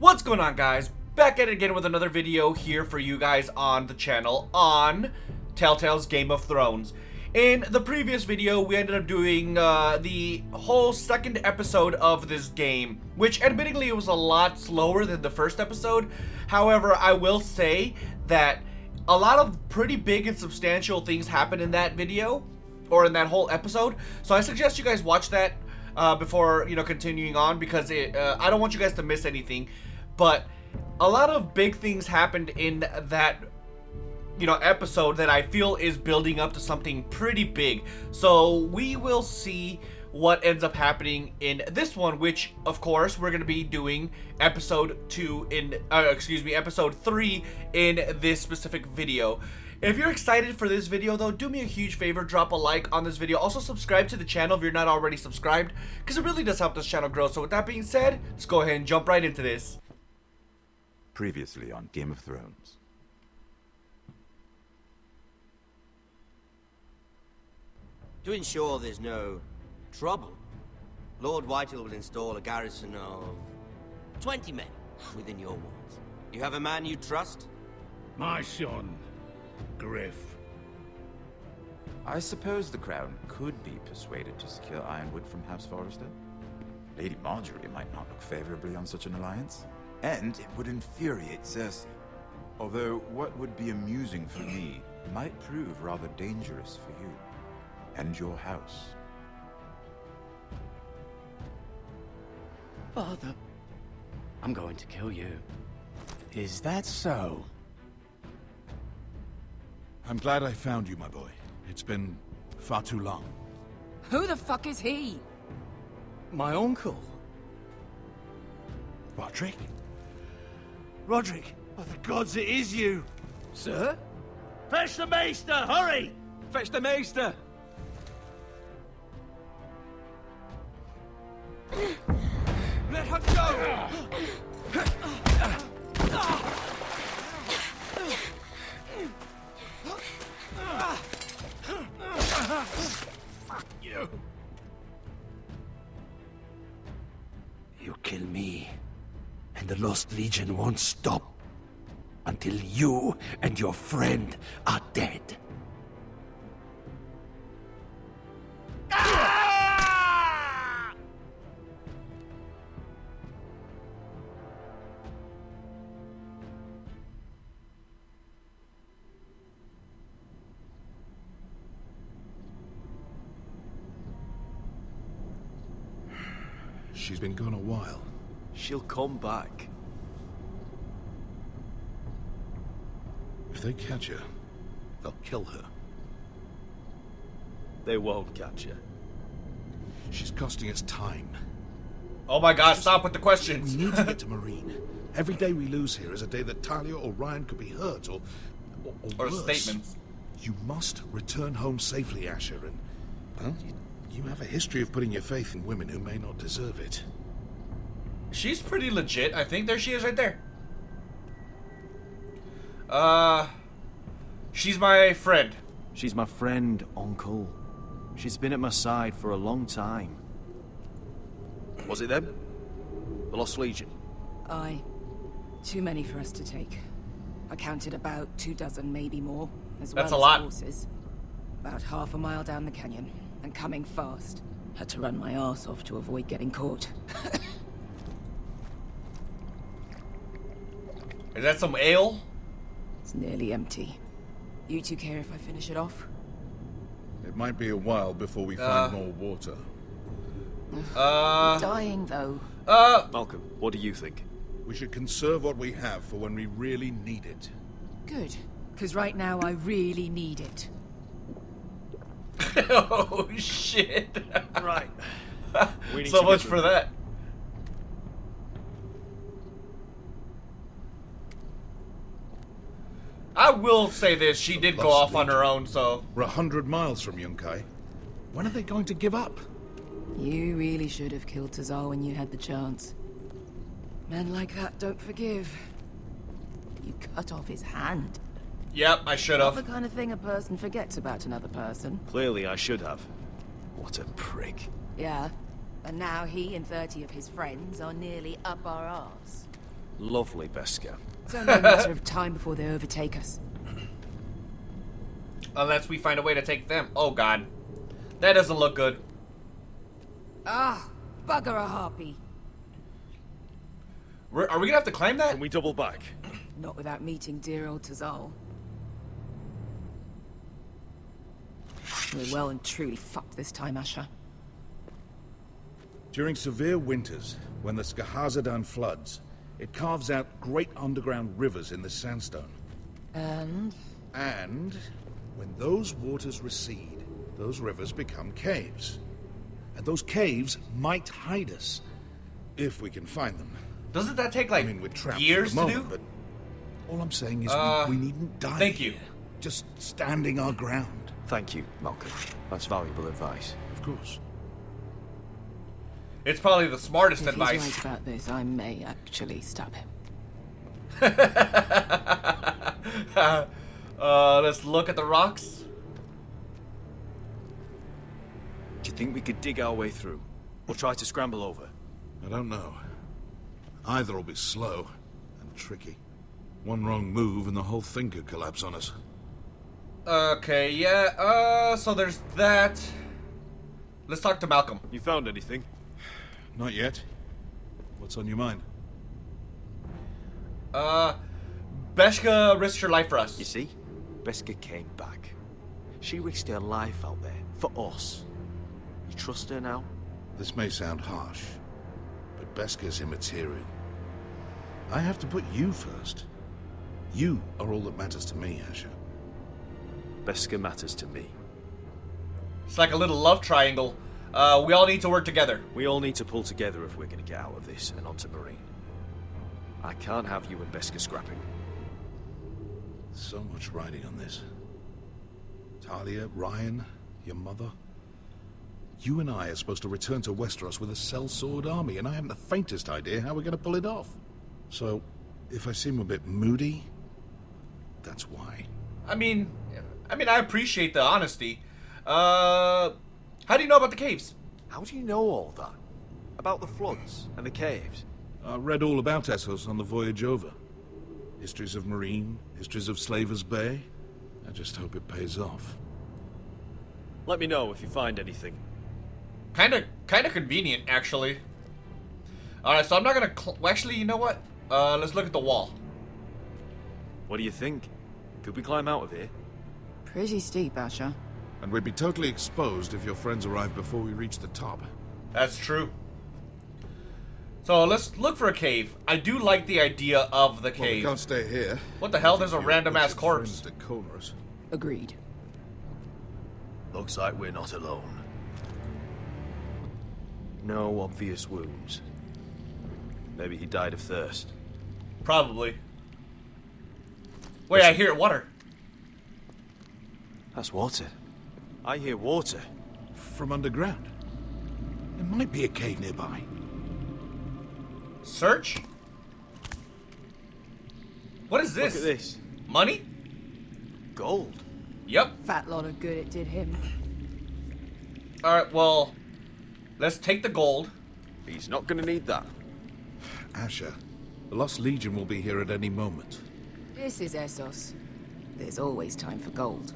What's going on, guys? Back at it again with another video here for you guys on the channel on Telltale's Game of Thrones. In the previous video, we ended up doing the whole second episode of this game, which admittedly it was a lot slower than the first episode. However, I will say that a lot of pretty big and substantial things happened in that video, or in that whole episode. So I suggest you guys watch that before, continuing on, because I don't want you guys to miss anything. But a lot of big things happened in that, episode that I feel is building up to something pretty big. So we will see what ends up happening in this one, which of course we're going to be doing episode 3 in this specific video. If you're excited for this video though, do me a huge favor, drop a like on this video. Also subscribe to the channel if you're not already subscribed, because it really does help this channel grow. So with that being said, let's go ahead and jump right into this. Previously on Game of Thrones. To ensure there's no trouble, Lord Whitehill will install a garrison of 20 men within your walls. You have a man you trust? My son, Griff. I suppose the Crown could be persuaded to secure Ironwood from House Forrester. Lady Marjorie might not look favorably on such an alliance. And it would infuriate Cersei. Although what would be amusing for me might prove rather dangerous for you and your house. Father, I'm going to kill you. Is that so? I'm glad I found you, my boy. It's been far too long. Who the fuck is he? My uncle. Roderick? Roderick, by the gods, it is you! Sir? Fetch the Maester, hurry! Fetch the Maester! Let her go! Fuck you! You kill me, and the Lost Legion won't stop until you and your friend are dead. She's been gone a while. She'll come back. If they catch her, they'll kill her. They won't catch her. She's costing us time. Oh my god, stop with the We questions. need to get to Marine. Every day we lose here is a day that Talia or Ryan could be hurt, or Or worse. statements. You must return home safely, Asher, and, well, you have a history of putting your faith in women who may not deserve it. She's pretty legit, I think. There she is right there. She's my friend. She's my friend, Uncle. She's been at my side for a long time. Was it them? The Lost Legion? Aye. Too many for us to take. I counted about 24, maybe more, as well That's a as lot. horses. About half a mile down the canyon, and coming fast. Had to run my arse off to avoid getting caught. Is that some ale? It's nearly empty. You two care if I finish it off? It might be a while before we find more water. Dying, though. Malcolm, what do you think? We should conserve what we have for when we really need it. Good. Because right now I really need it. Oh shit. Right. We need So to much get for moving. that. I will say this, she did go off on her own, so... We're 100 miles from Yunkai. When are they going to give up? You really should have killed Tazar when you had the chance. Men like that don't forgive. You cut off his hand. Yep, I should Not the have. kind of thing a person forgets about another person. Clearly I should have. What a prick. Yeah. And now he and 30 of his friends are nearly up our arse. Lovely, Beskar. It's only a matter of time before they overtake us. Unless we find a way to take them. Oh god. That doesn't look good. Ah, bugger a harpy. Are we gonna have to climb that? Can we double back? Not without meeting dear old Tazal. We're well and truly fucked this time, Asher. During severe winters, when the Skahazadan floods, it carves out great underground rivers in the sandstone. And? And when those waters recede, those rivers become caves. And those caves might hide us, if we can find them. Doesn't that take like we're trapped years for the to moment, do? But all I'm saying is we needn't die. Thank you. here, just standing our ground. Thank you, Malcolm. That's valuable advice. Of course. It's probably the smartest If advice. he's right about this, I may actually stab him. Let's look at the rocks. Do you think we could dig our way through? Or try to scramble over? I don't know. Either will be slow and tricky. One wrong move and the whole thing could collapse on us. Okay, yeah, so there's that. Let's talk to Malcolm. You found anything? Not yet. What's on your mind? Beskar risked her life for us. You see? Beskar came back. She risked her life out there. For us. You trust her now? This may sound harsh, but Beskar's immaterial. I have to put you first. You are all that matters to me, Asher. Beskar matters to me. It's like a little love triangle. We all need to work together. We all need to pull together if we're going to get out of this and onto Marine. I can't have you and Beskar scrapping. So much riding on this. Talia, Ryan, your mother. You and I are supposed to return to Westeros with a sellsword army, and I haven't the faintest idea how we're going to pull it off. So, if I seem a bit moody, that's why. I mean, I appreciate the honesty. How do you know about the caves? How do you know all that? About the floods and the caves? I read all about Essos on the voyage over. Histories of Marine, histories of Slaver's Bay. I just hope it pays off. Let me know if you find anything. Kinda convenient, actually. Alright, so I'm not gonna actually, you know what? Let's look at the wall. What do you think? Could we climb out of here? Pretty steep, Asher. And we'd be totally exposed if your friends arrived before we reached the top. That's true. So let's look for a cave. I do like the idea of the Well, we cave. can't stay here. What the hell? There's a random ass corpse. To corner us. Agreed. Looks like we're not alone. No obvious wounds. Maybe he died of thirst. Probably. Wait, I hear water. That's water. I hear water. From underground. There might be a cave nearby. Search? What is this? Look at this. Money? Gold. Yep. Fat lot of good it did him. Alright, well, let's take the gold. He's not gonna need that. Asher, the Lost Legion will be here at any moment. This is Essos. There's always time for gold.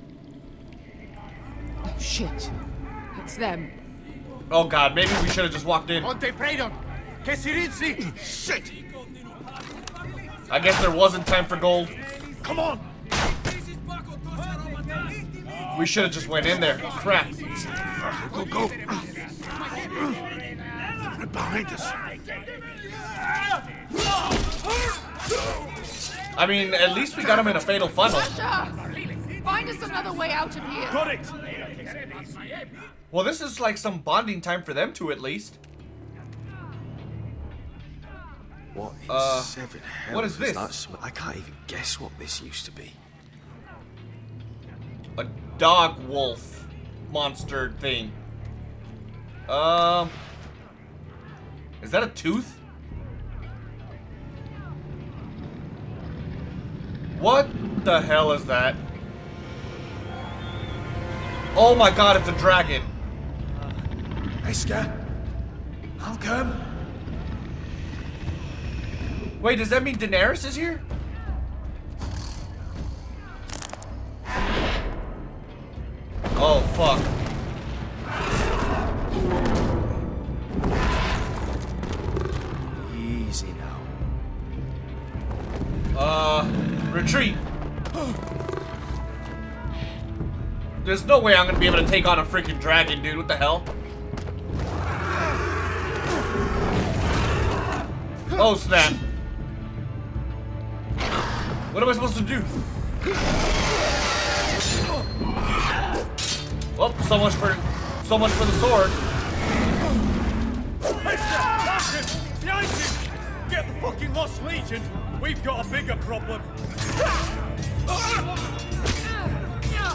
Oh, shit. It's them. Oh god, maybe we should have just walked in. Shit! I guess there wasn't time for gold. Come on! We should have just went in there. Crap. Go, go! Right behind us. I mean, at least we got him in a fatal funnel. Asher! Find us another way out of here. Got it! Well, this is like some bonding time for them two, at least. What in seven hell what is this? That I can't even guess what this used to be. A dog wolf monster thing. Is that a tooth? What the hell is that? Oh my god, it's a dragon. Beskar? Malcolm? Wait, does that mean Daenerys is here? Oh, fuck. Easy now. Retreat. There's no way I'm gonna be able to take on a freaking dragon, dude. What the hell? Oh, snap. What am I supposed to do? Well, so much for the sword. Behind you! Get the fucking Lost Legion! We've got a bigger problem!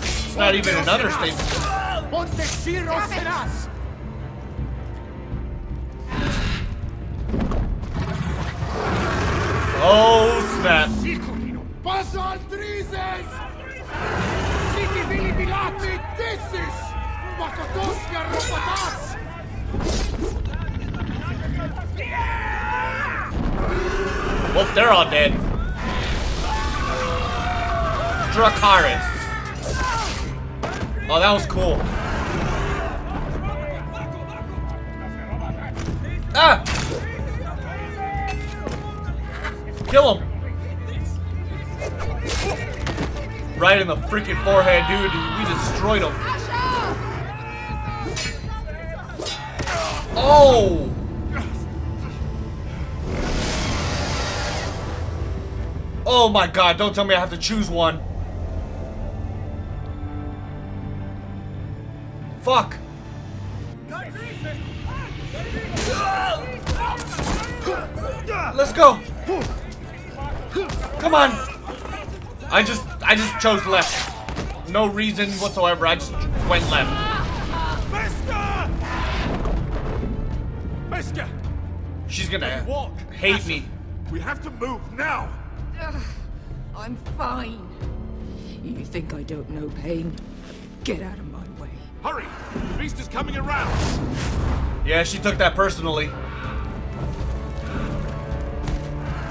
It's not even an understatement. Oh, snap. Well, they're all dead. DRACARYS. Oh, that was cool. Ah! Kill him. Right in the freaking forehead, dude. We destroyed him. Oh! Oh my god, don't tell me I have to choose one. Fuck. Let's go. Come on. I just chose left. No reason whatsoever. I just went left. Mister! She's gonna hate me. We have to move now! I'm fine. You think I don't know pain? Get out of my way. Hurry! The beast is coming around! Yeah, she took that personally.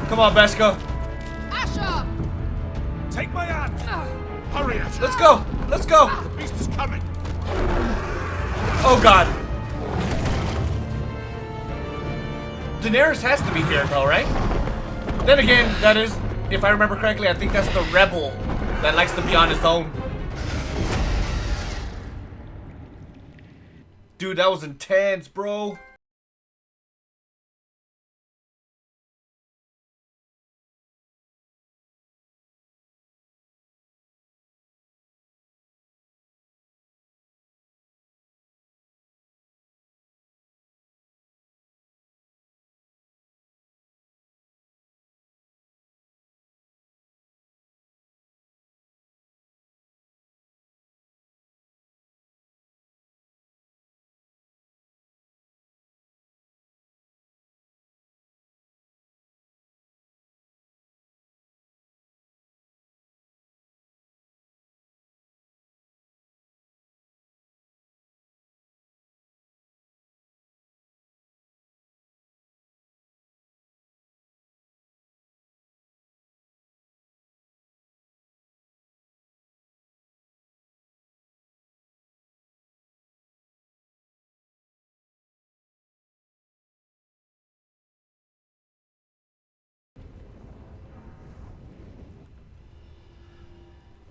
Come on, Beska. Asha! Take my hand! Hurry, Asha! Let's go. Let's go. The beast is coming! Oh god. Daenerys has to be here, though, right? Then again, that is, if I remember correctly, I think that's the rebel that likes to be on his own. Dude, that was intense, bro.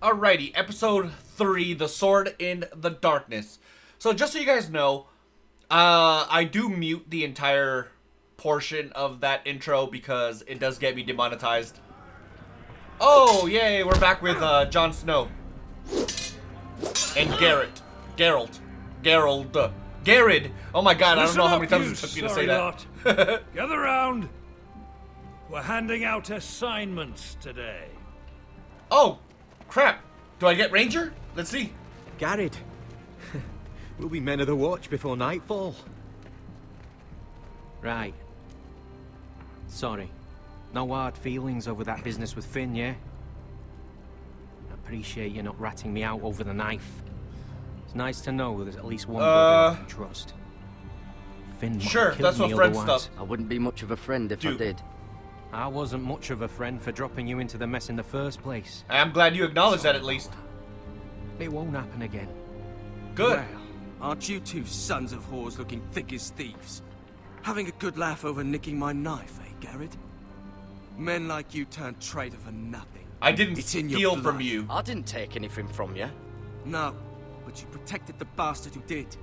Alrighty, episode 3, The Sword in the Darkness. So just so you guys know, I do mute the entire portion of that intro because it does get me demonetized. Oh, yay, we're back with Jon Snow. And Garrett. Garrett. Oh my god, I don't know how many times it took me to say that. Gather round. We're handing out assignments today. Oh, crap. Do I get Ranger? Let's see. Garrett. We'll be men of the watch before nightfall. Right. Sorry. No hard feelings over that business with Finn, yeah? I appreciate you not ratting me out over the knife. It's nice to know there's at least one brother I can trust. Finn might Sure, kill that's me what friend otherwise. stuff. I wouldn't be much of a friend if I did. I wasn't much of a friend for dropping you into the mess in the first place. I'm glad you acknowledge that at least. It won't happen again. Good. Well, aren't you two sons of whores looking thick as thieves? Having a good laugh over nicking my knife, eh, Garrett? Men like you turn traitor for nothing. I didn't It's in your steal from blood. you. I didn't take anything from you. No, but you protected the bastard who did.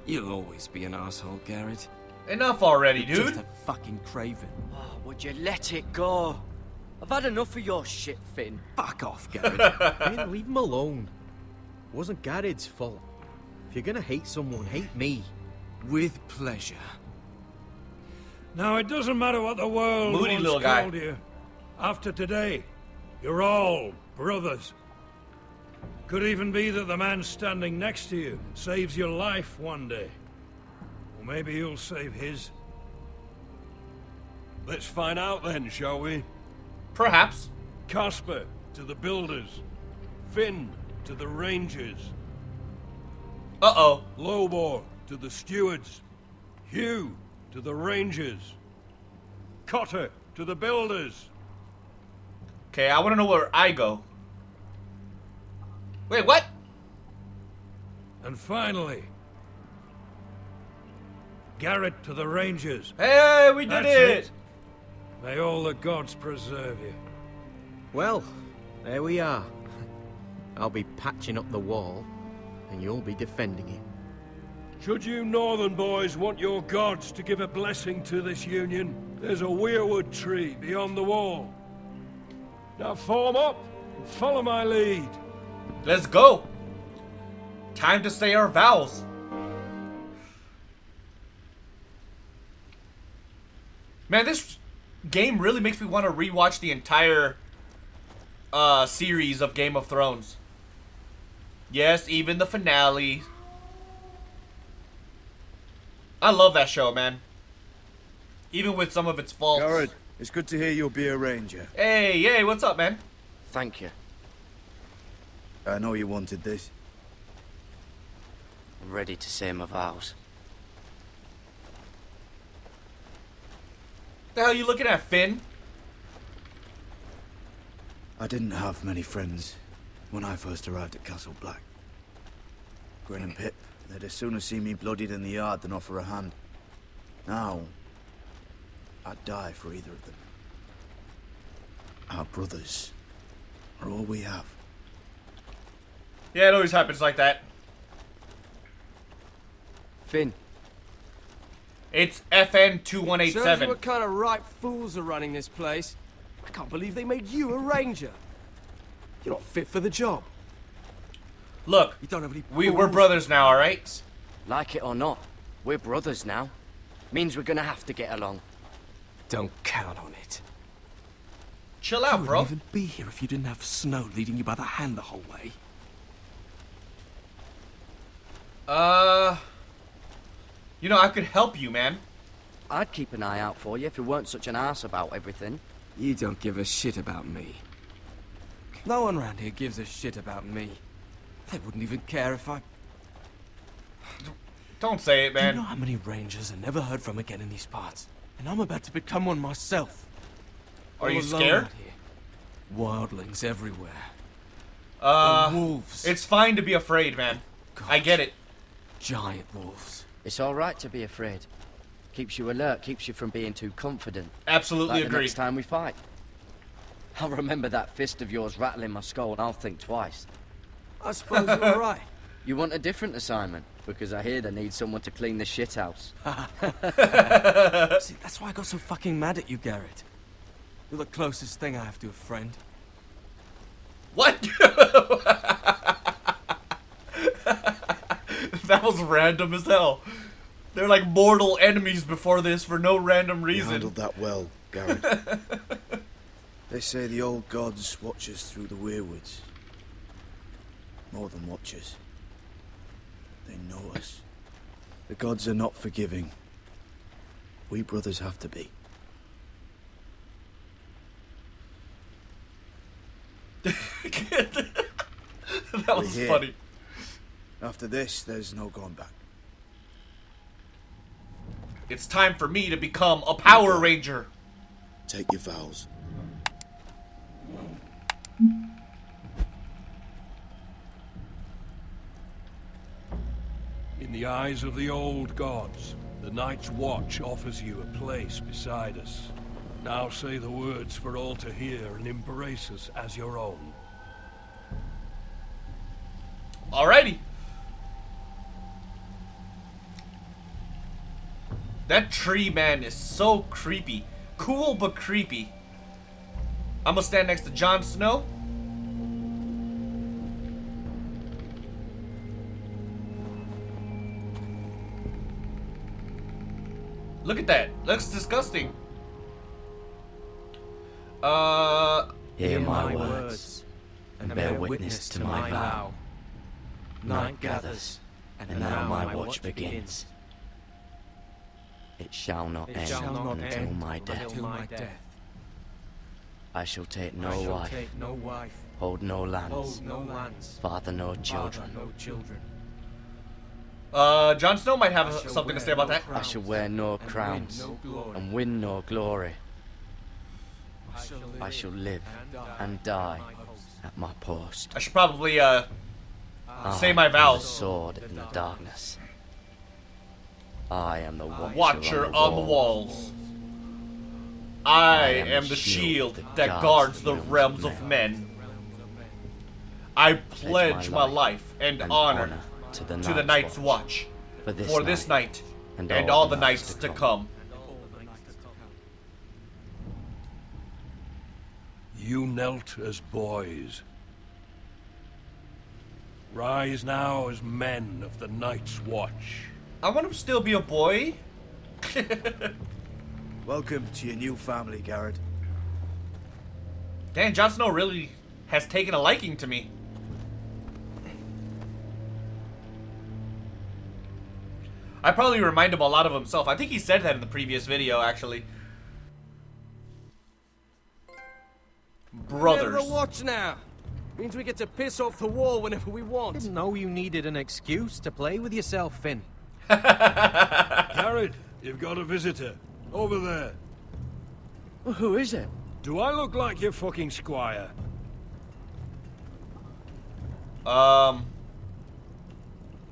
You'll always be an asshole, Garrett. Enough already, You're dude. just a fucking craven. Oh, would you let it go? I've had enough of your shit, Finn. Fuck off, Garrett. Finn, leave him alone. It wasn't Garrett's fault. If you're gonna hate someone, hate me. With pleasure. Now, it doesn't matter what the world Moody once little guy. called you. After today, you're all brothers. Could even be that the man standing next to you saves your life one day. Or maybe you'll save his. Let's find out then, shall we? Perhaps. Casper to the builders. Finn to the rangers. Uh-oh. Lobor to the stewards. Hugh to the rangers. Cotter to the builders. Okay, I want to know where I go. Wait, what? And finally, Garrett to the rangers. Hey, we did That's it. May all the gods preserve you. Well, there we are. I'll be patching up the wall, and you'll be defending it. Should you northern boys want your gods to give a blessing to this union, there's a weirwood tree beyond the wall. Now form up and follow my lead. Let's go. Time to say our vows. Man, this game really makes me want to rewatch the entire series of Game of Thrones. Yes, even the finale. I love that show, man. Even with some of its faults. Garrett, it's good to hear you'll be a ranger. Hey, what's up, man? Thank you. I know you wanted this. I'm ready to say my vows. The hell are you looking at, Finn? I didn't have many friends when I first arrived at Castle Black. Grin and Pip, they'd as soon see me bloodied in the yard than offer a hand. Now, I'd die for either of them. Our brothers are all we have. Yeah, it always happens like that. Finn. It's FN Shows you 2187. what kind of ripe fools are running this place. I can't believe they made you a ranger. You're not fit for the job. Look, You don't have any we're balls. brothers now, alright? Like it or not, we're brothers now. Means we're gonna have to get along. Don't count on it. Chill You out, wouldn't bro. even be here if you didn't have Snow leading you by the hand the whole way. You know, I could help you, man. I'd keep an eye out for you if you weren't such an ass about everything. You don't give a shit about me. No one around here gives a shit about me. They wouldn't even care if I... Don't say it, Do you man. know how many rangers are never heard from again in these parts? And I'm about to become one myself. Are All you alone scared? out here. Wildlings everywhere. The wolves. It's fine to be afraid, man. I get it. Giant wolves. It's alright to be afraid. Keeps you alert, keeps you from being too confident. Absolutely Like the agree. next time we fight. I'll remember that fist of yours rattling my skull and I'll think twice. I suppose you're right. You want a different assignment? Because I hear they need someone to clean the shit house. See, that's why I got so fucking mad at you, Garrett. You're the closest thing I have to a friend. What? That was random as hell. They're like mortal enemies before this for no random You reason. handled that well, Garrett. They say the old gods watch us through the weirwoods. More than watch us. They know us. The gods are not forgiving. We brothers have to be. That was We're here. funny. After this, there's no going back. It's time for me to become a Power Ranger. take your vows. In the eyes of the old gods, the Night's Watch offers you a place beside us. Now say the words for all to hear and embrace us as your own. Alrighty. That tree, man, is so creepy. Cool, but creepy. I'm gonna stand next to Jon Snow. Look at that. Looks disgusting. Hear my words, and bear witness to my vow. Night gathers, and now my watch begins. It shall not end until my death. I shall take no wife, hold no lands, father no children. Jon Snow might have something to say about that. I shall wear no crowns, and win no glory. I shall live and die at my post. I should probably, say my vows. The sword in the darkness. I am the Watcher on the walls. I am the shield that guards the realms of men. I pledge my life and honor to the Night's Watch for this night and all the nights to come. You knelt as boys. Rise now as men of the Night's Watch. I want to still be a boy. Welcome to your new family, Garrett. Damn, Jon Snow really has taken a liking to me. I probably remind him a lot of himself. I think he said that in the previous video, actually. Brothers. We're the watch now. Means we get to piss off the wall whenever we want. Didn't know you needed an excuse to play with yourself, Finn. Garrett, you've got a visitor. Over there. Well, who is it? Do I look like your fucking squire?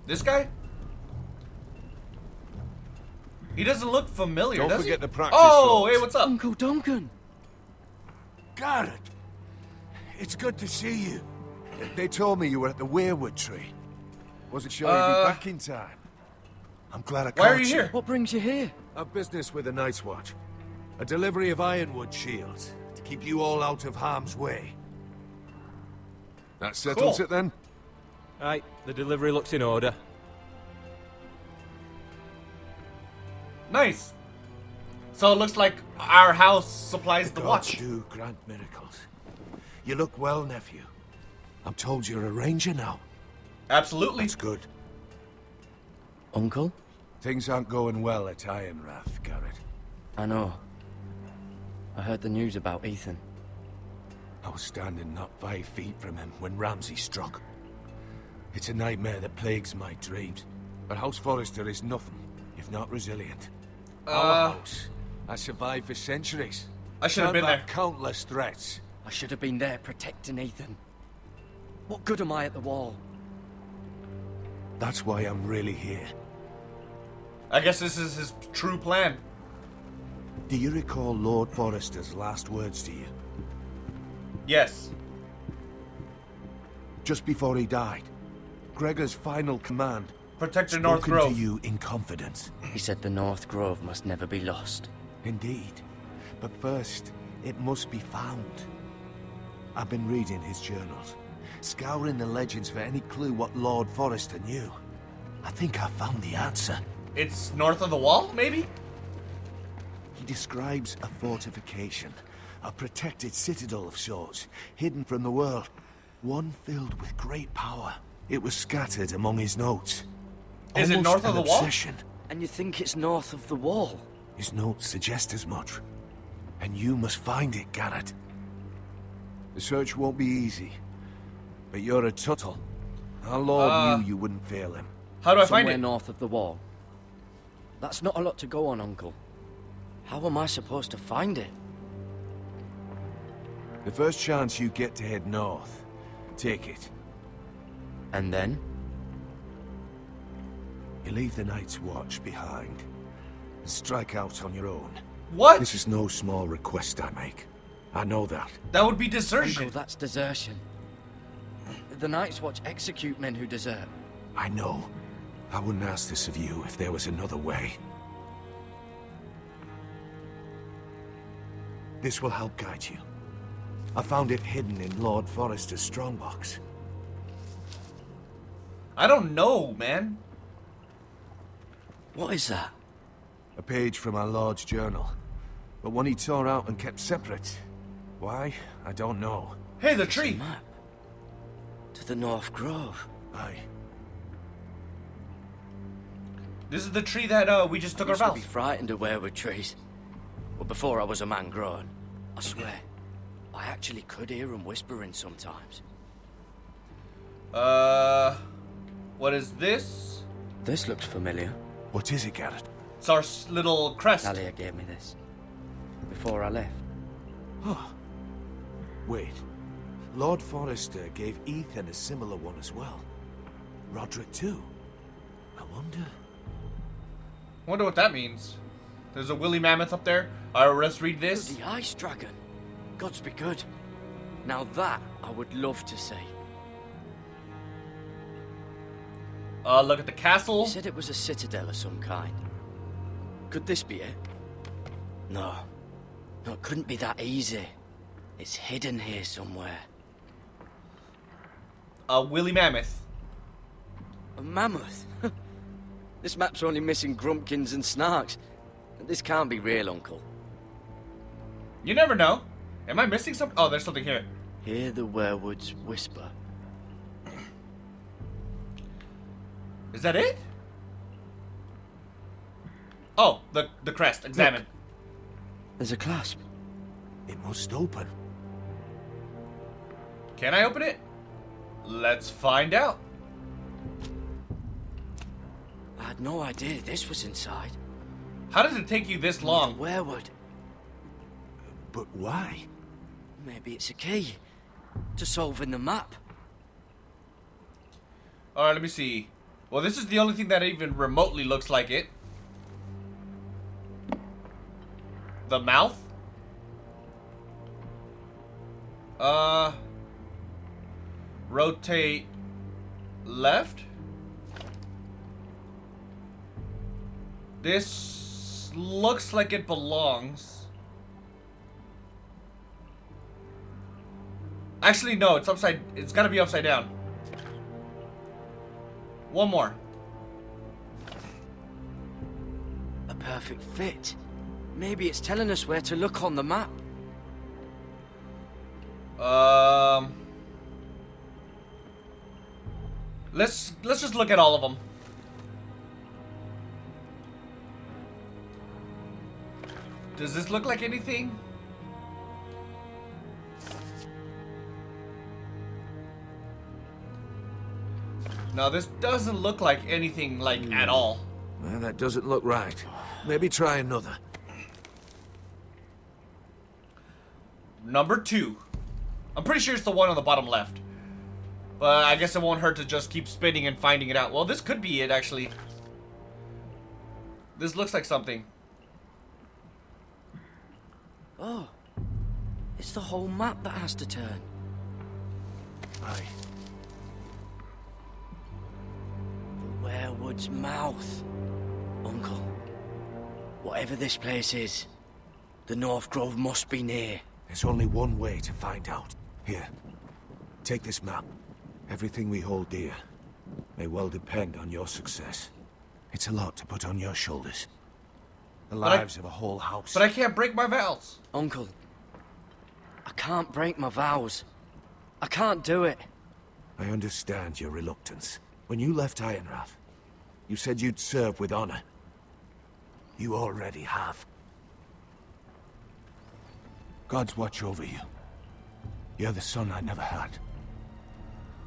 This guy? He doesn't look familiar, does he? Don't forget the practice. Oh, hey, what's up? Uncle Duncan. Garrett, it's good to see you. They told me you were at the weirwood tree. Wasn't sure you'd be back in time. I'm glad I caught you. Why are you here? What brings you here? A business with the Night's Watch. A delivery of ironwood shields to keep you all out of harm's way. That settles Cool. it then? Aye, the delivery looks in order. Nice. So it looks like our house supplies the Gods watch. do grant miracles. You look well, nephew. I'm told you're a ranger now. Absolutely. That's good. Uncle? Things aren't going well at Ironrath, Garrett. I know. I heard the news about Ethan. I was standing not 5 feet from him when Ramsay struck. It's a nightmare that plagues my dreams. But House Forrester is nothing, if not resilient. Our house has survived for centuries. I should have been Stand back there. Countless threats. I should have been there protecting Ethan. What good am I at the wall? That's why I'm really here. I guess this is his true plan. Do you recall Lord Forrester's last words to you? Yes. Just before he died, Gregor's final command. Protect the North spoken Grove. to you in confidence. He said the North Grove must never be lost. Indeed. But first, it must be found. I've been reading his journals, scouring the legends for any clue what Lord Forrester knew. I think I found the answer. It's north of the wall, maybe? He describes a fortification, a protected citadel of sorts, hidden from the world, one filled with great power. It was scattered among his notes. Is it Almost north of an the wall? obsession. And you think it's north of the wall? His notes suggest as much. And you must find it, Garrett. The search won't be easy. But you're a Tuttle. Our Lord knew you wouldn't fail him. How do I find Somewhere it? north of the wall. That's not a lot to go on, Uncle. How am I supposed to find it? The first chance you get to head north, take it. And then? You leave the Night's Watch behind and strike out on your own. What? This is no small request I make. I know that. That would be desertion. Uncle, that's desertion. The Night's Watch execute men who desert. I know. I wouldn't ask this of you if there was another way. This will help guide you. I found it hidden in Lord Forrester's strongbox. I don't know, man. What is that? A page from our Lord's journal. But one he tore out and kept separate. Why? I don't know. Hey, the It's tree. a map. To the North Grove. Aye. This is the tree that we just took I our used to vows. be frightened of weirwood trees. But before I was a man grown, I swear, I actually could hear them whispering sometimes. What is this? This looks familiar. What is it, Garrett? It's our little crest. Talia gave me this. Before I left. Oh. Wait. Lord Forrester gave Ethan a similar one as well. Roderick too. I Wonder what that means. There's a woolly mammoth up there. Alright, let's read this. The ice dragon. Gods be good. Now that I would love to see. Look at the castle. He said it was a citadel of some kind. Could this be it? No. No, it couldn't be that easy. It's hidden here somewhere. A woolly mammoth. A mammoth? This map's only missing grumpkins and snarks. This can't be real, Uncle. You never know. Am I missing something? Oh, there's something here. Hear the werewoods whisper. Is that it? Oh, the crest. Examine. Look. There's a clasp. It must open. Can I open it? Let's find out. I had no idea this was inside. How does it take you this long? Werewood. But why? Maybe it's a key to solving the map. Alright, let me see. Well, this is the only thing that even remotely looks like it. The mouth? Rotate left. This looks like it belongs. Actually, no, it's upside. It's gotta be upside down. One more. A perfect fit. Maybe it's telling us where to look on the map. Let's just look at all of them. Does this look like anything? No, this doesn't look like anything like at all. Well, that doesn't look right. Maybe try another. Number 2. I'm pretty sure it's the one on the bottom left. But I guess it won't hurt to just keep spinning and finding it out. Well, this could be it, actually. This looks like something. Oh. It's the whole map that has to turn. Aye. The werewood's mouth. Uncle. Whatever this place is, the North Grove must be near. There's only one way to find out. Here. Take this map. Everything we hold dear may well depend on your success. It's a lot to put on your shoulders. The lives of a whole house. But I can't break my vows. Uncle, I can't break my vows. I can't do it. I understand your reluctance. When you left Ironrath, you said you'd serve with honor. You already have. Gods watch over you. You're the son I never had.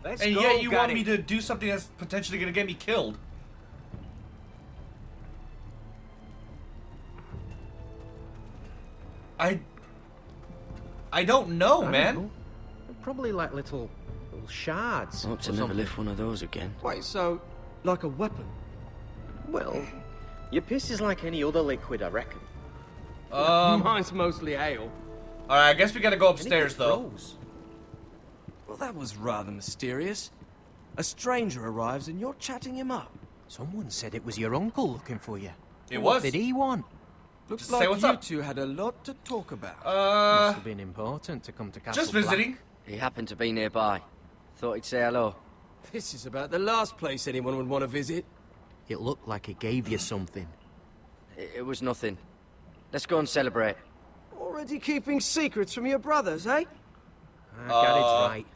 And yet you want me to do something that's potentially gonna get me killed. I don't know, I man. don't know. Probably like little shards. I hope to or never something. lift one of those again. Wait, so, like a weapon? Well, your piss is like any other liquid, I reckon. Mine's mostly ale. Alright, I guess we gotta go upstairs, though. Froze. Well, that was rather mysterious. A stranger arrives and you're chatting him up. Someone said it was your uncle looking for you. It What was. did he want? Looks Just like say what's you up. two had a lot to talk about. Must have been important to come to Castle Just Black. visiting. He happened to be nearby. Thought he'd say hello. This is about the last place anyone would want to visit. It looked like he gave you something. It was nothing. Let's go and celebrate. Already keeping secrets from your brothers, eh? Gary's right.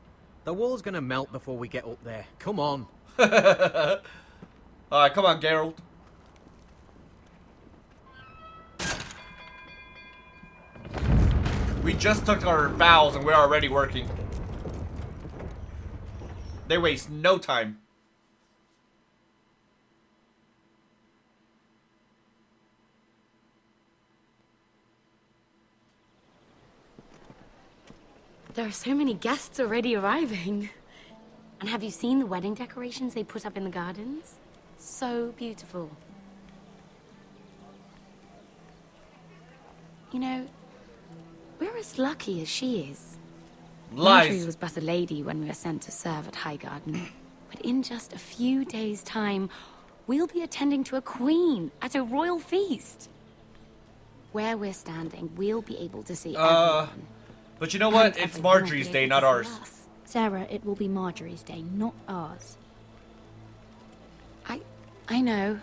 The wall's gonna melt before we get up there. Come on. Alright, come on, Geralt. We just took our vows and we're already working. They waste no time. There are so many guests already arriving. And have you seen the wedding decorations they put up in the gardens? So beautiful. You know, we're as lucky as she is. Marjorie Lies. was but a lady when we were sent to serve at Highgarden. But in just a few days' time, we'll be attending to a queen at a royal feast. Where we're standing, we'll be able to see everyone. But you know what? And It's everyone will Marjorie's be day, able not to see ours. us. Sarah, it will be Marjorie's day, not ours. I know.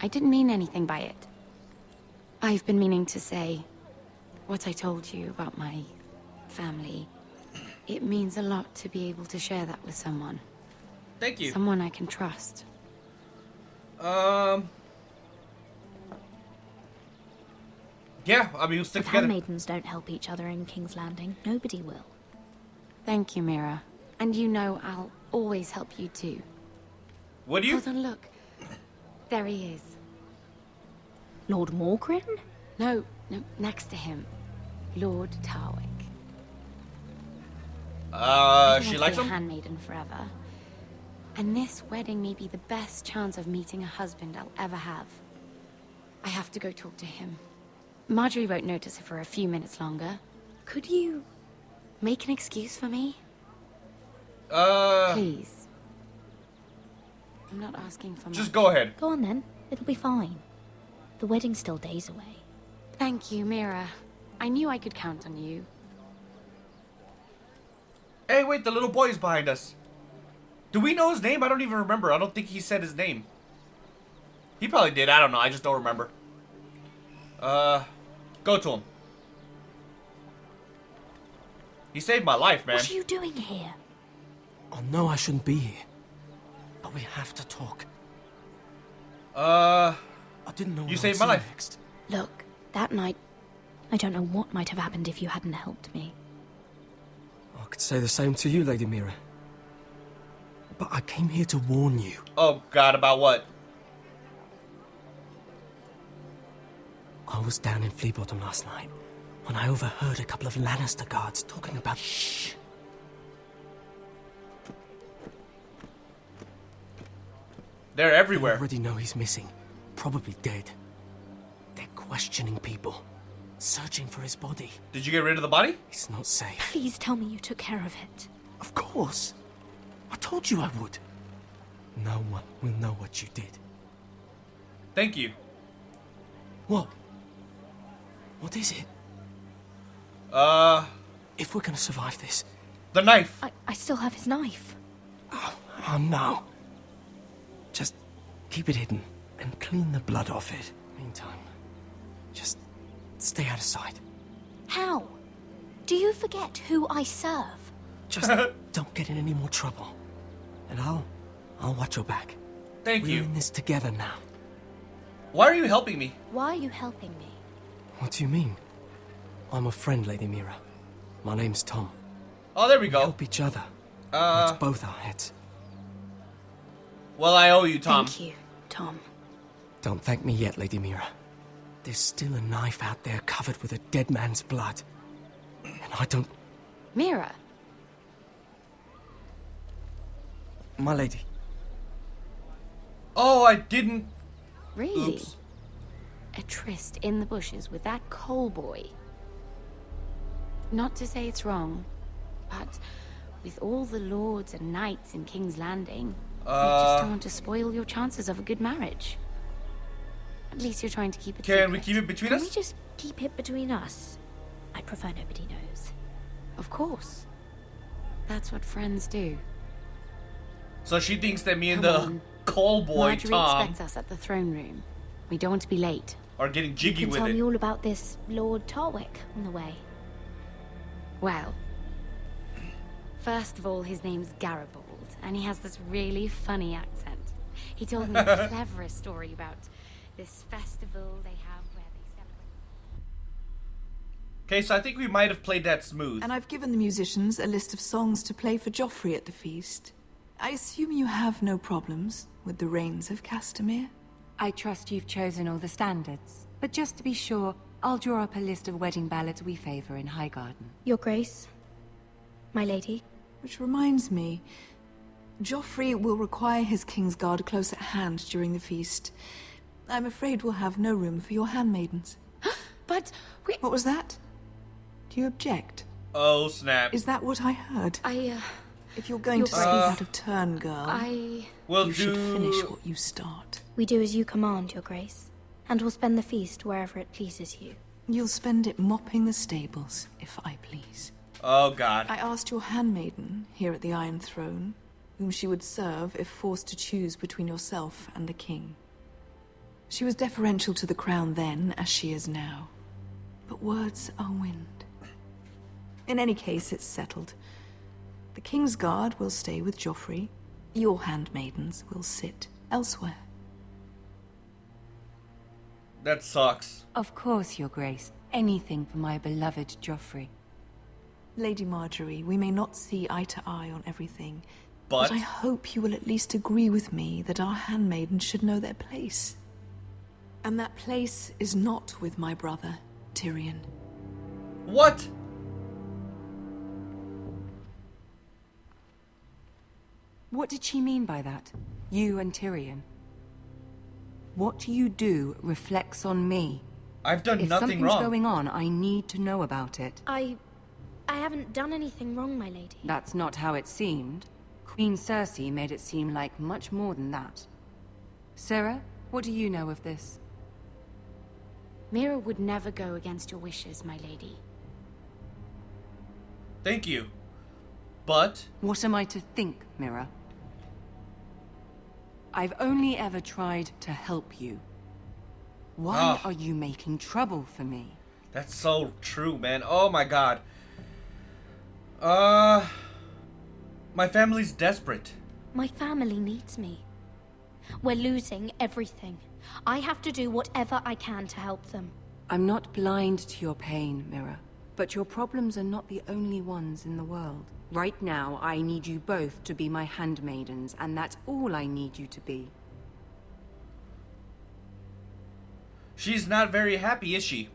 I didn't mean anything by it. I've been meaning to say what I told you about my family. It means a lot to be able to share that with someone. Thank you. Someone I can trust. Yeah, I mean, we'll stick If together. handmaidens don't help each other in King's Landing, nobody will. Thank you, Mira. And you know I'll always help you too. What do you? Hold on, look. There he is. Lord Morgrin? No, next to him. Lord Tarwick. She likes a him? handmaiden forever. And this wedding may be the best chance of meeting a husband I'll ever have. I have to go talk to him. Marjorie won't notice it for a few minutes longer. Could you make an excuse for me? Please. I'm not asking for much. Just go ahead. Go on then. It'll be fine. The wedding's still days away. Thank you, Mira. I knew I could count on you. Hey, wait, the little boy is behind us. Do we know his name? I don't even remember. I don't think he said his name. He probably did. I don't know. I just don't remember. Go to him. He saved my life, man. What are you doing here? I know I shouldn't be here. But we have to talk. I didn't know you what saved I'd my say life. next. Look, that night, I don't know what might have happened if you hadn't helped me. I could say the same to you, Lady Mira. But I came here to warn you. Oh, God, about what? I was down in Fleabottom last night when I overheard a couple of Lannister guards talking about... Shh! They're everywhere. They already know he's missing. Probably dead. They're questioning people. Searching for his body. Did you get rid of the body? It's not safe. Please tell me you took care of it. Of course. I told you I would. No one will know what you did. Thank you. What? What is it? If we're gonna survive this... The knife. I still have his knife. Oh no. Just keep it hidden and clean the blood off it. Meantime, just stay out of sight. How? Do you forget who I serve? Just don't get in any more trouble. And I'll watch your back. Thank you. We're in this together now. Why are you helping me? Why are you helping me? What do you mean? I'm a friend, Lady Mira. My name's Tom. Oh, there we go. Help each other. It's both our heads. Well, I owe you, Tom. Thank you, Tom. Don't thank me yet, Lady Mira. There's still a knife out there covered with a dead man's blood. I don't... Mira. My lady. Oh, I didn't... Really? Oops. A tryst in the bushes with that coal boy. Not to say it's wrong, but with all the lords and knights in King's Landing, you just don't want to spoil your chances of a good marriage. At least you're trying to keep it secret. Can we keep it between Can us? we just keep it between us? I prefer nobody knows. Of course. That's what friends do. So she thinks that me and Come the on. call boy, Marjorie Tom, expects us at the throne room. We don't want to be late. are getting You jiggy can with tell it. me all about this Lord Tarwick on the way. Well, first of all, his name's Garibald, and he has this really funny accent. He told me the cleverest story about this festival they have where they celebrate. Okay, so I think we might have played that smooth. And I've given the musicians a list of songs to play for Joffrey at the feast. I assume you have no problems with the Rains of Castamere? I trust you've chosen all the standards. But just to be sure, I'll draw up a list of wedding ballads we favor in Highgarden. Your Grace, my lady. Which reminds me, Joffrey will require his Kingsguard close at hand during the feast. I'm afraid we'll have no room for your handmaidens. But we... What was that? Do you object? Oh, snap. Is that what I heard? If you're going Your to speak Grace. out of turn, girl, We'll you should finish what you start. We do as you command, Your Grace, and we'll spend the feast wherever it pleases you. You'll spend it mopping the stables, if I please. Oh, God. I asked your handmaiden here at the Iron Throne whom she would serve if forced to choose between yourself and the king. She was deferential to the crown then, as she is now. But words are wind. In any case, it's settled. The King's Guard will stay with Joffrey. Your handmaidens will sit elsewhere. That sucks. Of course, Your Grace. Anything for my beloved Joffrey. Lady Marjorie, we may not see eye to eye on everything, but I hope you will at least agree with me that our handmaidens should know their place. And that place is not with my brother, Tyrion. What? What did she mean by that? You and Tyrion? What you do reflects on me. I've done if nothing wrong. If something's going on, I need to know about it. I haven't done anything wrong, my lady. That's not how it seemed. Queen Cersei made it seem like much more than that. Sarah, what do you know of this? Mira would never go against your wishes, my lady. Thank you. But... What am I to think, Mira? I've only ever tried to help you. Why are you making trouble for me? That's so true, man. Oh my god. My family's desperate. My family needs me. We're losing everything. I have to do whatever I can to help them. I'm not blind to your pain, Mira. But your problems are not the only ones in the world. Right now, I need you both to be my handmaidens, and that's all I need you to be. She's not very happy, is she?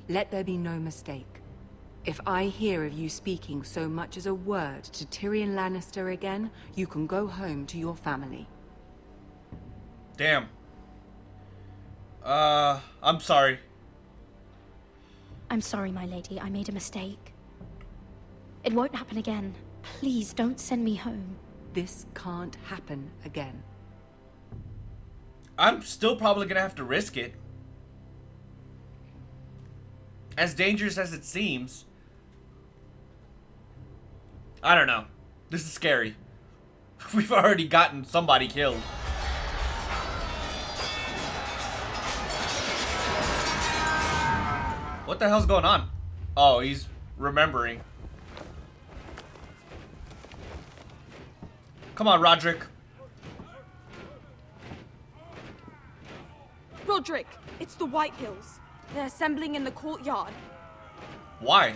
Let there be no mistake. If I hear of you speaking so much as a word to Tyrion Lannister again, you can go home to your family. Damn. I'm sorry. I'm sorry, my lady. I made a mistake. It won't happen again. Please don't send me home. This can't happen again. I'm still probably gonna have to risk it. As dangerous as it seems. I don't know. This is scary. We've already gotten somebody killed. What the hell's going on? Oh, he's remembering. Come on, Roderick. Roderick, it's the Whitehills. They're assembling in the courtyard. Why?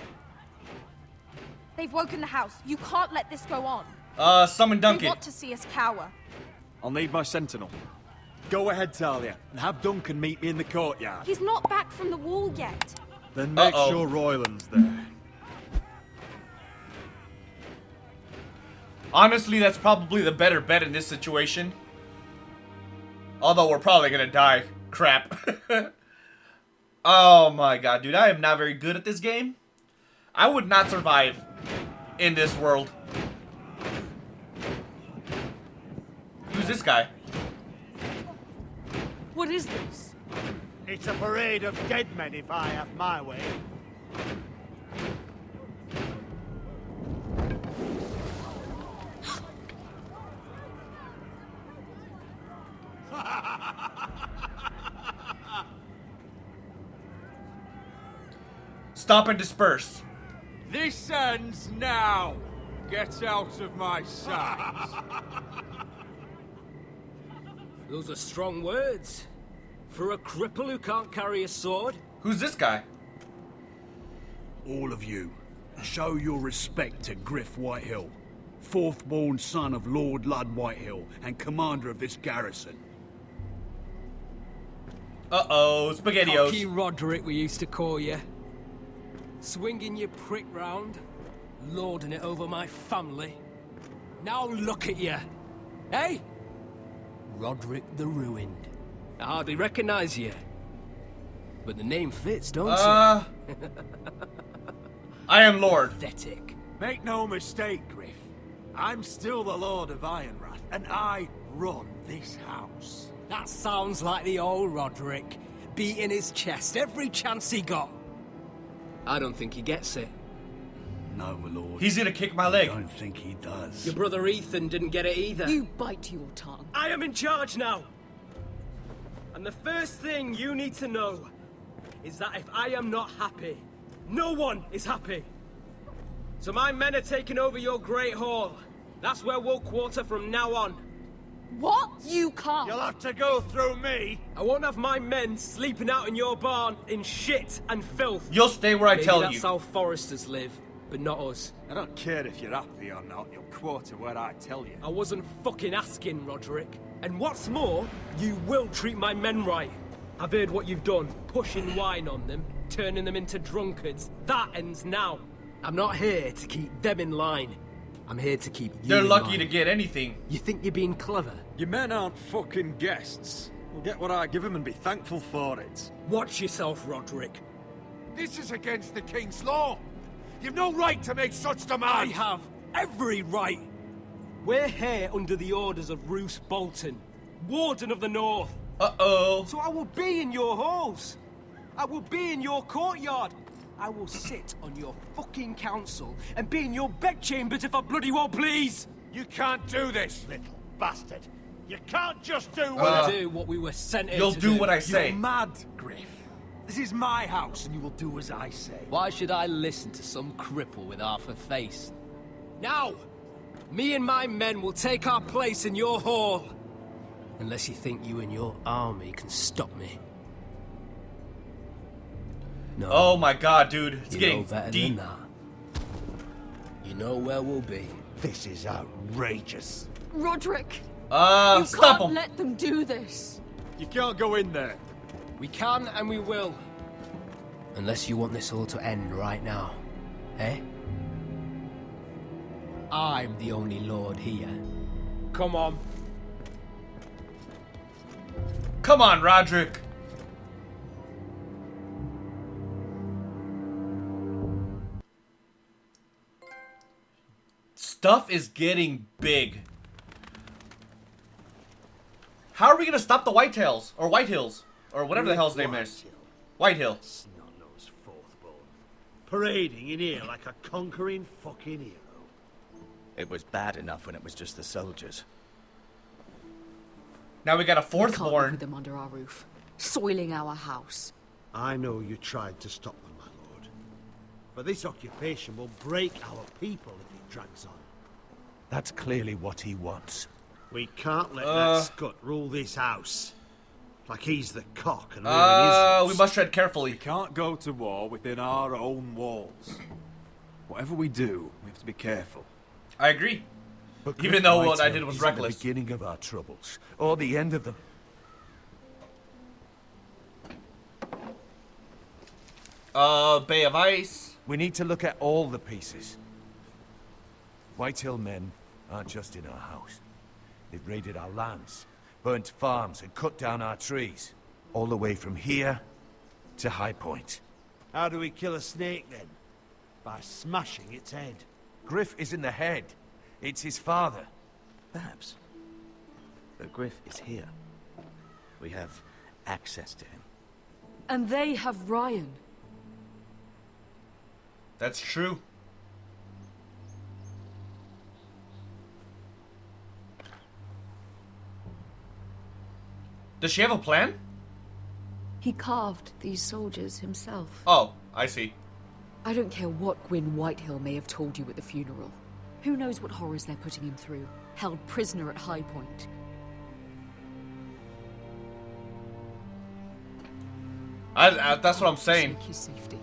They've woken the house. You can't let this go on. Summon Duncan. They want to see us cower. I'll need my sentinel. Go ahead, Talia, and have Duncan meet me in the courtyard. He's not back from the wall yet. Then make sure Royland's there. Honestly, that's probably the better bet in this situation. Although we're probably gonna die. Crap. Oh my god, dude. I am not very good at this game. I would not survive in this world. Who's this guy? What is this? It's a parade of dead men if I have my way. Stop and disperse. This ends now. Get out of my sight. Those are strong words. For a cripple who can't carry a sword. Who's this guy? All of you, show your respect to Griff Whitehill, fourth-born son of Lord Ludd Whitehill and commander of this garrison. Uh-oh, SpaghettiOs. Cocky Roderick, we used to call you. Swinging your prick round, lording it over my family. Now look at you. Hey? Roderick the Ruined. I hardly recognize you. But the name fits, don't you? I am Lord. Pathetic. Make no mistake, Griff. I'm still the Lord of Ironrath, and I run this house. That sounds like the old Roderick, beating his chest every chance he got. I don't think he gets it. No, my lord. He's gonna kick my leg. I don't think he does. Your brother Ethan didn't get it either. You bite your tongue. I am in charge now. And the first thing you need to know is that if I am not happy, no one is happy. So my men are taking over your Great Hall. That's where we'll quarter from now on. What? You can't. You'll have to go through me. I won't have my men sleeping out in your barn in shit and filth. You'll stay where I tell you. That's how Foresters live, but not us. I don't care if you're happy or not. You'll quarter where I tell you. I wasn't fucking asking, Roderick. And what's more, you will treat my men right. I've heard what you've done, pushing wine on them, turning them into drunkards. That ends now. I'm not here to keep them in line. I'm here to keep you They're in lucky line. to get anything. You think you're being clever? Your men aren't fucking guests. We'll get what I give them and be thankful for it. Watch yourself, Roderick. This is against the King's law. You've no right to make such demands. I have every right. We're here under the orders of Roose Bolton, Warden of the North. Uh-oh. So I will be in your halls. I will be in your courtyard. I will sit on your fucking council and be in your bedchambers if I bloody well please. You can't do this, little bastard. You can't just do We'll do what we were sent here You'll to do what I say. You're mad, Griff. This is my house, and you will do as I say. Why should I listen to some cripple with half a face? Now, me and my men will take our place in your hall. Unless you think you and your army can stop me. No. Oh my god, dude. It's You getting know better deep. than that. You know where we'll be. This is outrageous. Roderick, you stop can't him. let them do this. You can't go in there. We can and we will. Unless you want this all to end right now. Eh? I'm the only lord here. Come on. Come on, Roderick. Stuff is getting big. How are we gonna stop the Whitetails? Or Whitehills? Or whatever the hell his name is. Whitehill. Snot-nosed fourthborn. Parading in here like a conquering fucking hero. It was bad enough when it was just the soldiers. Now we got a We can't live fourthborn. with them under our roof, soiling our house. I know you tried to stop them, my lord. But this occupation will break our people if it drags on. That's clearly what he wants. We can't let that scut rule this house. Like he's the cock and we're in his We must tread carefully. We can't go to war within our own walls. Whatever we do, we have to be careful. I agree. But Even though what I Whitehill did was isn't reckless. the beginning of our troubles, or the end of them. Bay of Ice. We need to look at all the pieces. Whitehill men aren't just in our house. They've raided our lands, burnt farms, and cut down our trees. All the way from here to High Point. How do we kill a snake, then? By smashing its head. Griff isn't the head. It's his father. Perhaps. But Griff is here. We have access to him. And they have Ryan. That's true. Does she have a plan? He carved these soldiers himself. Oh, I see. I don't care what Gwyn Whitehill may have told you at the funeral. Who knows what horrors they're putting him through? Held prisoner at High Point. That's what I'm saying. His safety.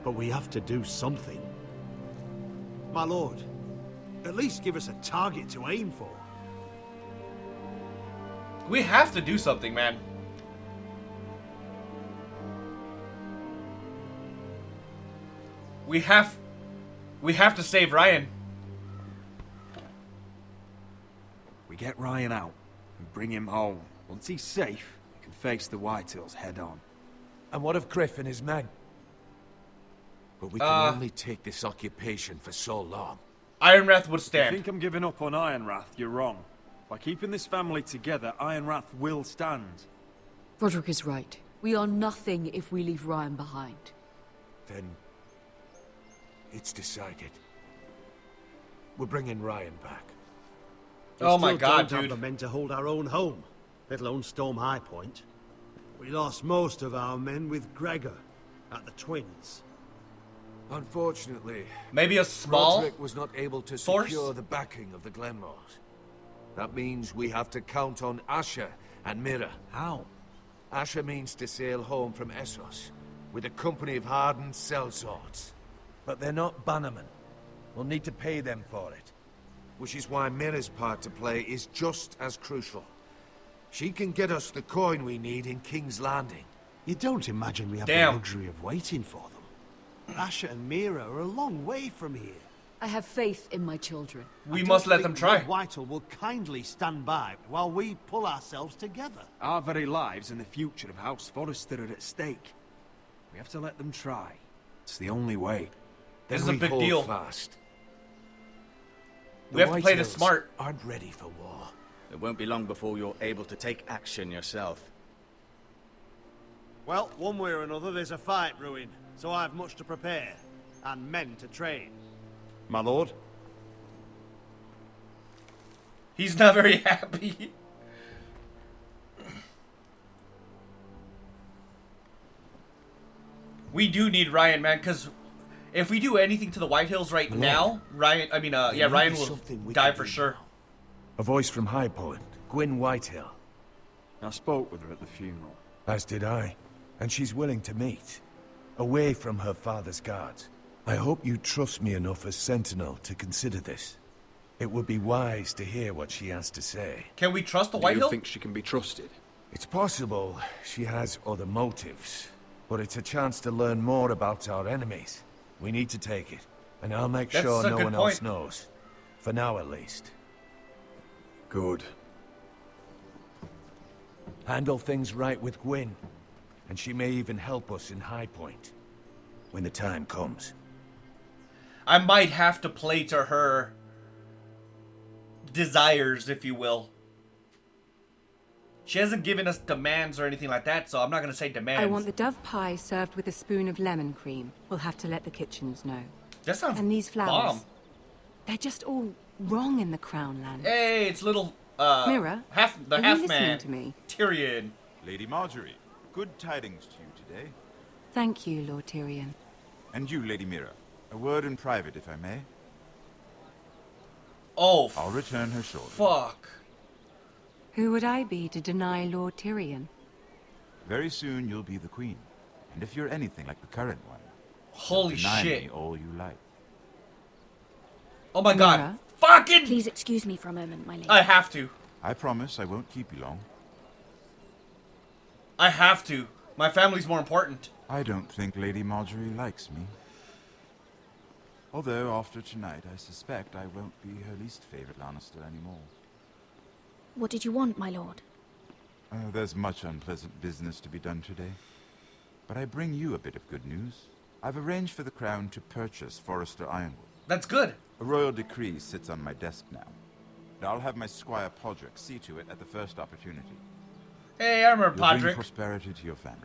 But we have to do something. My lord, at least give us a target to aim for. We have to do something, man. We have to save Ryan. We get Ryan out and bring him home. Once he's safe, we can face the Whitehills head on. And what of Griff and his men? But we can only take this occupation for so long. Ironwrath would If you stand. think I'm giving up on Ironwrath, you're wrong. By keeping this family together, Ironwrath will stand. Roderick is right. We are nothing if we leave Ryan behind. Then it's decided. We're bringing Ryan back. We Oh my still God, don't dude. have the men to hold our own home, let alone storm High Point. We lost most of our men with Gregor at the Twins. Unfortunately, Maybe a small Roderick was not able to force? secure the backing of the Glenmores. That means we have to count on Asher and Mira. How? Asher means to sail home from Essos with a company of hardened sellswords. But they're not bannermen. We'll need to pay them for it. Which is why Mira's part to play is just as crucial. She can get us the coin we need in King's Landing. You don't imagine we have Damn. the luxury of waiting for them? Asher and Mira are a long way from here. I have faith in my children. We I don't must let think them try. Lord Whitehall will kindly stand by while we pull ourselves together. Our very lives and the future of House Forrester are at stake. We have to let them try. It's the only way. This is Then a we big hold deal. Fast. We have to play this Whitehills smart. Aren't ready for war. It won't be long before you're able to take action yourself. Well, one way or another, there's a fight brewing, so I have much to prepare, and men to train. My lord? He's not very happy. We do need Ryan, man, because if we do anything to the Whitehills right now, Ryan will die for sure. A voice from High Point, Gwyn Whitehill. I spoke with her at the funeral. As did I. And she's willing to meet. Away from her father's guards. I hope you trust me enough as Sentinel to consider this. It would be wise to hear what she has to say. Can we trust the Do Whitehill? you think she can be trusted? It's possible she has other motives. But it's a chance to learn more about our enemies. We need to take it. And I'll make That's sure a no good one point. else knows. For now at least. Good. Handle things right with Gwyn. And she may even help us in High Point. When the time comes. I might have to play to her desires, if you will. She hasn't given us demands or anything like that, so I'm not going to say demands. I want the dove pie served with a spoon of lemon cream. We'll have to let the kitchens know. That sounds And these flowers. bomb. They're just all wrong in the Crown Land. Hey, it's little, Mira, the are you half listening man. to me? Tyrion. Lady Marjorie, good tidings to you today. Thank you, Lord Tyrion. And you, Lady Mira. A word in private, if I may. Oh, I'll return her shortly. fuck. Who would I be to deny Lord Tyrion? Very soon you'll be the queen. And if you're anything like the current one, Holy deny shit. me all you like. Oh my god. Mira? Fucking! Please excuse me for a moment, my lady. I have to. I promise I won't keep you long. I have to. My family's more important. I don't think Lady Marjorie likes me. Although, after tonight, I suspect I won't be her least favorite Lannister anymore. What did you want, my lord? There's much unpleasant business to be done today. But I bring you a bit of good news. I've arranged for the Crown to purchase Forrester Ironwood. That's good. A royal decree sits on my desk now. And I'll have my squire Podrick see to it at the first opportunity. Hey, I remember You'll bring Podrick. prosperity to your family.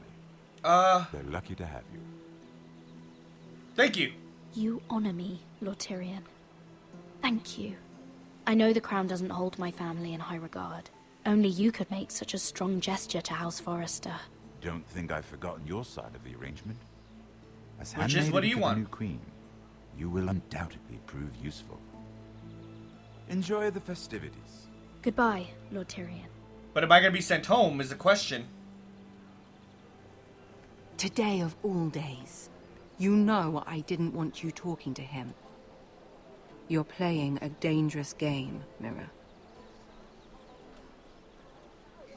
They're lucky to have you. Thank you. You honor me, Lord Tyrion. Thank you. I know the crown doesn't hold my family in high regard. Only you could make such a strong gesture to House Forrester. Don't think I've forgotten your side of the arrangement. As Which is, what do you handmaiden to the want? new queen, you will undoubtedly prove useful. Enjoy the festivities. Goodbye, Lord Tyrion. But am I going to be sent home is the question. Today of all days. You know I didn't want you talking to him. You're playing a dangerous game, Mira.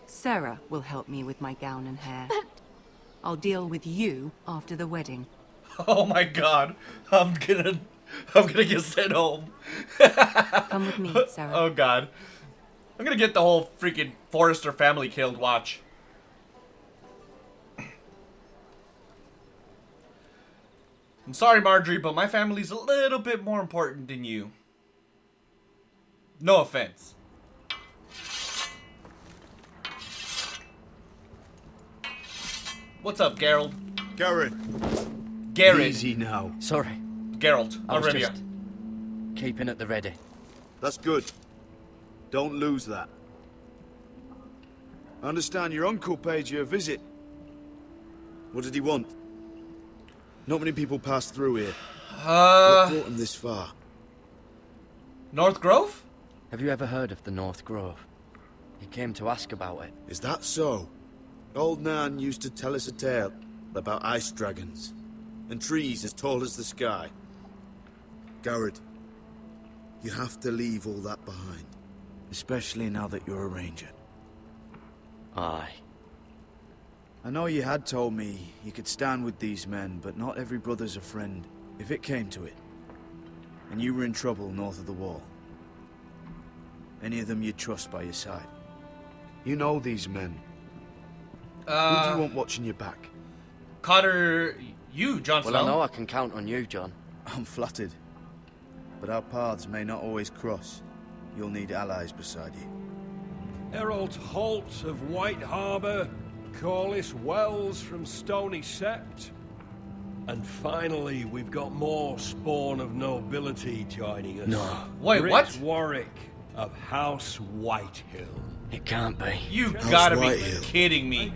Sarah will help me with my gown and hair. I'll deal with you after the wedding. Oh my god. I'm gonna get sent home. Come with me, Sarah. Oh god. I'm gonna get the whole freaking Forrester family killed, watch. I'm sorry, Marjorie, but my family's a little bit more important than you. No offense. What's up, Geralt? Garrett. Garrett. Easy now. Sorry. Geralt. I was Olivia. just keeping at the ready. That's good. Don't lose that. I understand your uncle paid you a visit. What did he want? Not many people pass through here. What brought him this far? North Grove? Have you ever heard of the North Grove? He came to ask about it. Is that so? Old Nan used to tell us a tale about ice dragons and trees as tall as the sky. Garrett, you have to leave all that behind, especially now that you're a ranger. Aye. I know you had told me you could stand with these men, but not every brother's a friend, if it came to it. And you were in trouble north of the wall. Any of them you'd trust by your side. You know these men. Who do you want watching your back? Cotter, you, Jon Snow. Well, I know I can count on you, John. I'm flattered. But our paths may not always cross. You'll need allies beside you. Errol Holt of White Harbour, Corliss Wells from Stony Sept. And finally, we've got more spawn of nobility joining us. No. Wait, Grit what? Warwick of House Whitehill. It can't be. You House gotta be Whitehill. kidding me.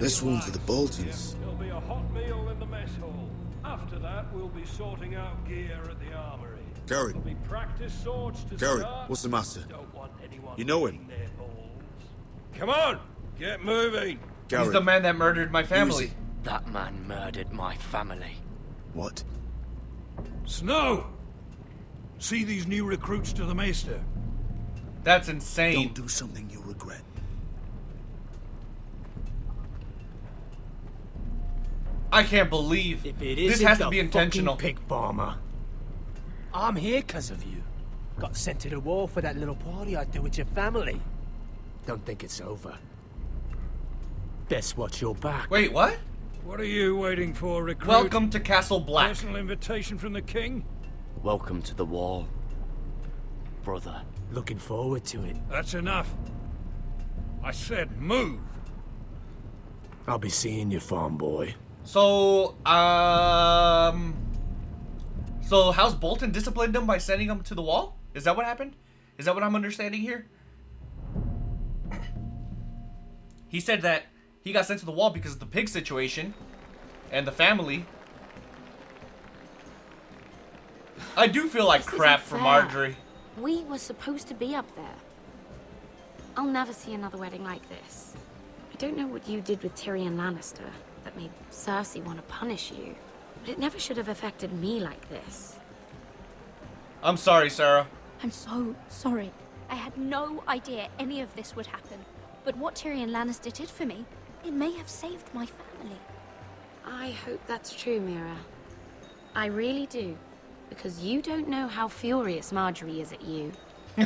This one's for the Boltons. There'll be a hot meal in the mess hall. After that, we'll be sorting out gear at the armory. Garrett. There'll be practice swords to Garrett, start. what's the matter? Don't want anyone You know him? licking their balls. Come on, get moving. Garrett. He's the man that murdered my Who is family. he? That man murdered my family. What? Snow! See these new recruits to the Maester? That's insane. Don't do something you'll regret. I can't believe If it this isn't has to the be intentional. fucking pig farmer. I'm here because of you. Got sent to the war for that little party I do with your family. Don't think it's over. Best watch your back. Wait, what? What are you waiting for, recruit? Welcome to Castle Black. Personal invitation from the king? Welcome to the wall, brother. Looking forward to it. That's enough. I said move. I'll be seeing you, farm boy. So, so House Bolton disciplined him by sending him to the wall? Is that what happened? Is that what I'm understanding here? He said that he got sent to the wall because of the pig situation and the family. I do feel like This crap isn't for fair. Marjorie. We were supposed to be up there. I'll never see another wedding like this. I don't know what you did with Tyrion Lannister that made Cersei want to punish you, but it never should have affected me like this. I'm sorry, Sarah. I'm so sorry. I had no idea any of this would happen. But what Tyrion Lannister did for me, It may have saved my family. I hope that's true, Mira. I really do. Because you don't know how furious Marjorie is at you.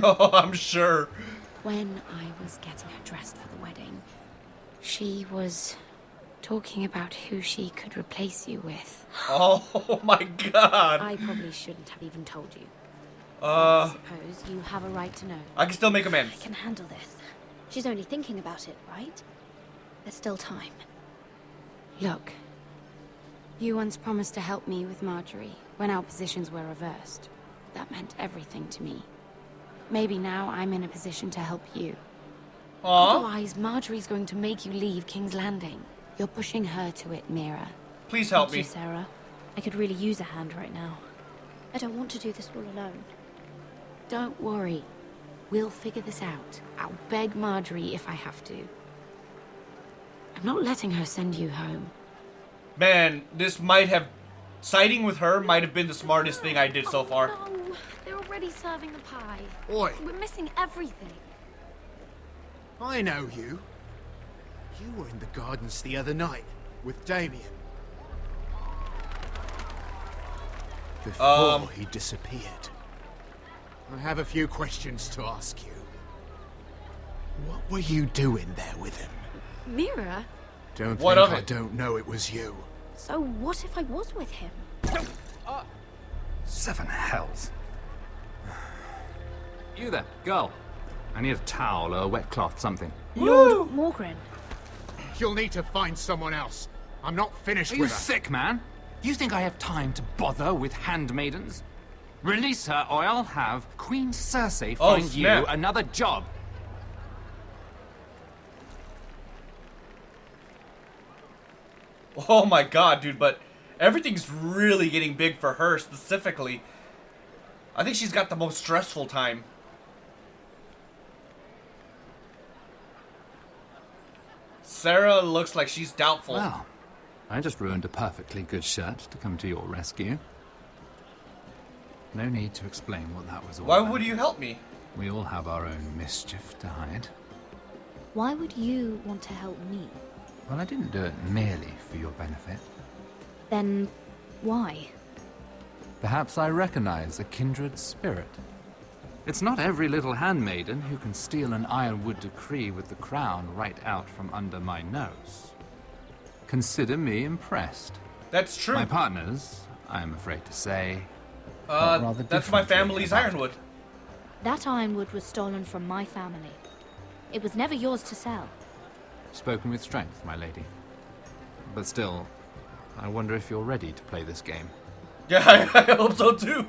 Oh, I'm sure. When I was getting her dressed for the wedding, she was talking about who she could replace you with. Oh my god. I probably shouldn't have even told you. I suppose you have a right to know. I can still make amends. I can handle this. She's only thinking about it, right? There's still time. Look, you once promised to help me with Marjorie when our positions were reversed. That meant everything to me. Maybe now I'm in a position to help you. Aww. Otherwise, Marjorie's going to make you leave King's Landing. You're pushing her to it, Mira. Please help me. Thank you, Sarah. I could really use a hand right now. I don't want to do this all alone. Don't worry. We'll figure this out. I'll beg Marjorie if I have to. I'm not letting her send you home. Man, this might have... Siding with her might have been the smartest thing I did so far. No, they're already serving the pie. Oi. We're missing everything. I know you. You were in the gardens the other night with Damien. Before he disappeared. I have a few questions to ask you. What were you doing there with him? Mira? Don't What think of I it? don't know it was you. So what if I was with him? Seven hells. You there, girl. I need a towel or a wet cloth, something. Lord Morgren. You'll need to find someone else. I'm not finished Are you with her. sick, man? You think I have time to bother with handmaidens? Release her, or I'll have Queen Cersei find you snap. another job. Oh my god, dude, but everything's really getting big for her specifically. I think she's got the most stressful time. Sarah looks like she's doubtful. Well, I just ruined a perfectly good shirt to come to your rescue. No need to explain what that was all Why about. would you help me? We all have our own mischief to hide. Why would you want to help me? Well, I didn't do it merely for your benefit. Then why? Perhaps I recognize a kindred spirit. It's not every little handmaiden who can steal an ironwood decree with the crown right out from under my nose. Consider me impressed. That's true. My partners, I am afraid to say, are rather that's my differently family's about ironwood. That ironwood was stolen from my family. It was never yours to sell. Spoken with strength, my lady. But still, I wonder if you're ready to play this game. Yeah, I hope so too.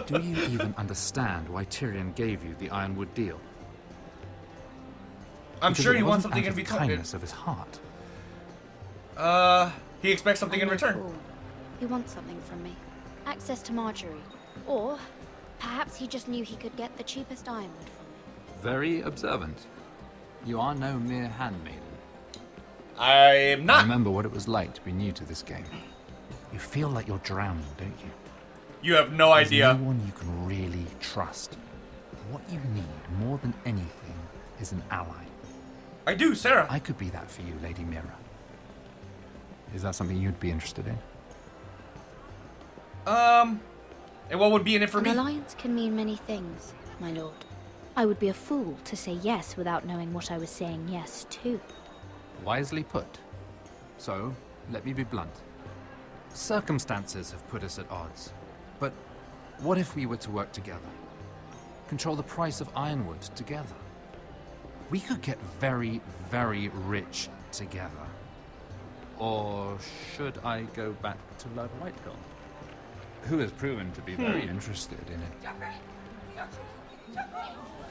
Do you even understand why Tyrion gave you the ironwood deal? I'm Because sure it he wants wasn't something out in of the return. kindness of his heart. He expects something in return. Fool. He wants something from me. Access to Marjorie. Or perhaps he just knew he could get the cheapest ironwood from me. Very observant. You are no mere handmaiden. I'm not. Remember what it was like to be new to this game. You feel like you're drowning, don't you? You have no There's idea. no one you can really trust. What you need more than anything is an ally. I do, Sarah. I could be that for you, Lady Mira. Is that something you'd be interested in? And what would be in it for An me? alliance can mean many things, my lord. I would be a fool to say yes without knowing what I was saying yes to. Wisely put. So, let me be blunt. Circumstances have put us at odds. But what if we were to work together? Control the price of ironwood together? We could get very, very rich together. Or should I go back to Lord Whitehill, who has proven to be very interested in it?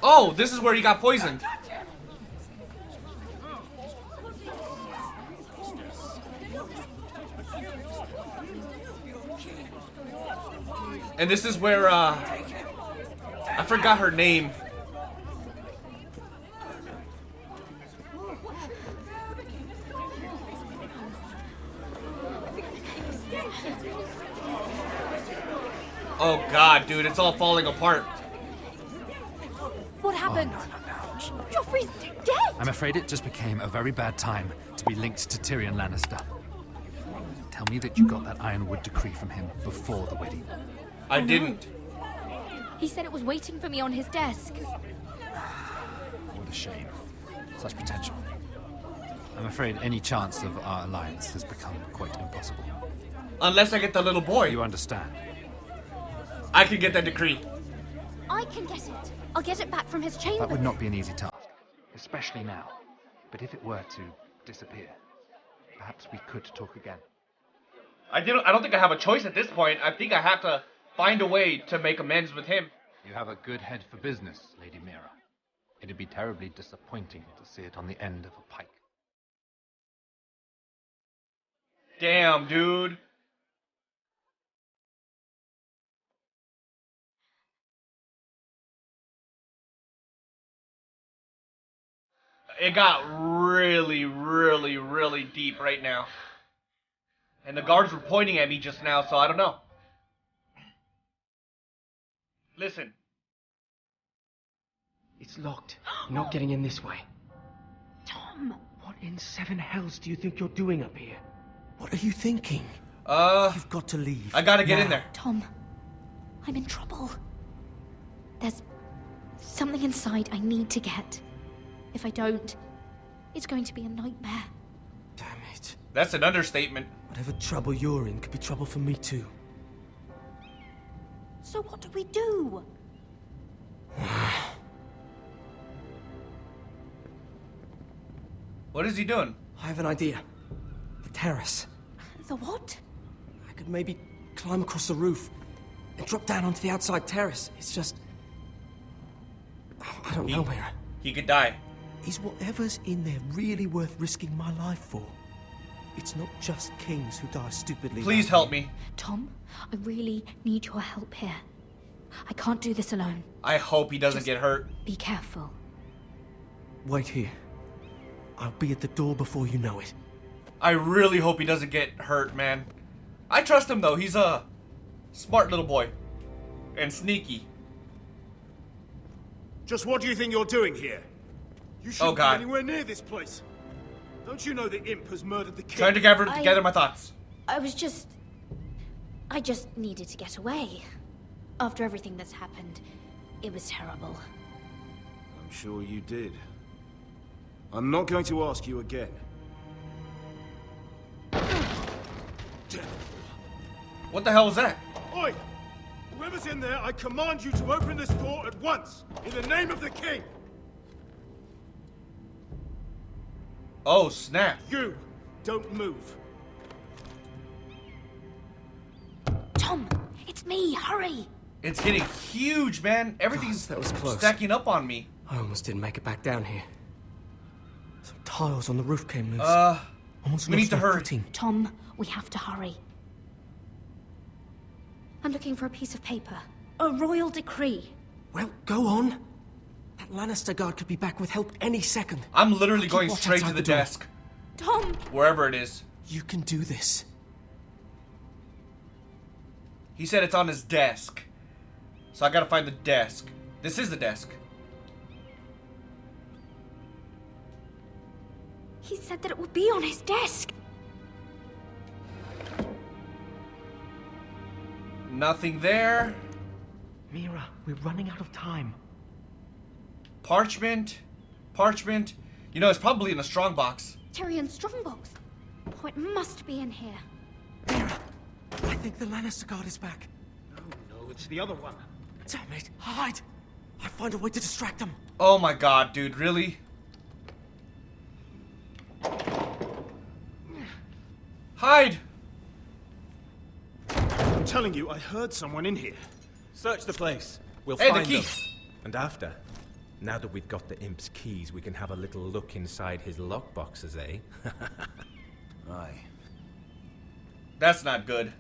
Oh, this is where he got poisoned. And this is where, I forgot her name. Oh god, dude, it's all falling apart. What happened? Joffrey's dead! I'm afraid it just became a very bad time to be linked to Tyrion Lannister. Tell me that you got that Ironwood decree from him before the wedding. I didn't. He said it was waiting for me on his desk. What a shame. Such potential. I'm afraid any chance of our alliance has become quite impossible. Unless I get the little boy. You understand? I can get that decree. I can get it. I'll get it back from his chamber. That would not be an easy task, especially now. But if it were to disappear, perhaps we could talk again. I don't think I have a choice at this point. I think I have to find a way to make amends with him. You have a good head for business, Lady Mira. It'd be terribly disappointing to see it on the end of a pike. Damn, dude. It got really, really, really deep right now. And the guards were pointing at me just now, so I don't know. Listen. It's locked. You're not getting in this way. Tom! What in seven hells do you think you're doing up here? What are you thinking? You've got to leave. I gotta get in there. Tom, I'm in trouble. There's something inside I need to get. If I don't, it's going to be a nightmare. Damn it. That's an understatement. Whatever trouble you're in could be trouble for me too. So what do we do? What is he doing? I have an idea. The terrace. The what? I could maybe climb across the roof and drop down onto the outside terrace. It's just... I don't know, Mira. He could die. Is whatever's in there really worth risking my life for? It's not just kings who die stupidly. Please help me. Tom, I really need your help here. I can't do this alone. I hope he doesn't get hurt. Be careful. Wait here. I'll be at the door before you know it. I really hope he doesn't get hurt, man. I trust him, though. He's a smart little boy. And sneaky. Just what do you think you're doing here? You shouldn't God. be anywhere near this place. Don't you know the imp has murdered the king? Trying to gather my thoughts. I just needed to get away. After everything that's happened, it was terrible. I'm sure you did. I'm not going to ask you again. What the hell was that? Oi! Whoever's in there, I command you to open this door at once, in the name of the king! Oh, snap. You don't move. Tom, it's me, hurry! It's getting huge, man. Everything's that was close. stacking up on me. I almost didn't make it back down here. Some tiles on the roof came loose. Almost we need to lost my hurry. footing. Tom, we have to hurry. I'm looking for a piece of paper. A royal decree. Well, go on. That Lannister guard could be back with help any second. I'm literally Keep going watch straight to outside the door. desk. Tom! Wherever it is. You can do this. He said it's on his desk. So I gotta find the desk. This is the desk. He said that it would be on his desk. Nothing there. Mira, we're running out of time. Parchment. Parchment. You know, it's probably in a strongbox. Tyrion's strongbox. Oh, it must be in here. Mira, I think the Lannister guard is back. No, it's the other one. Damn it, hide! I'll find a way to distract them. Oh my god, dude, really? Hide! I'm telling you, I heard someone in here. Search the place. We'll Hey, the find key. them. And after, now that we've got the imp's keys, we can have a little look inside his lockboxes, eh? Aye. That's not good.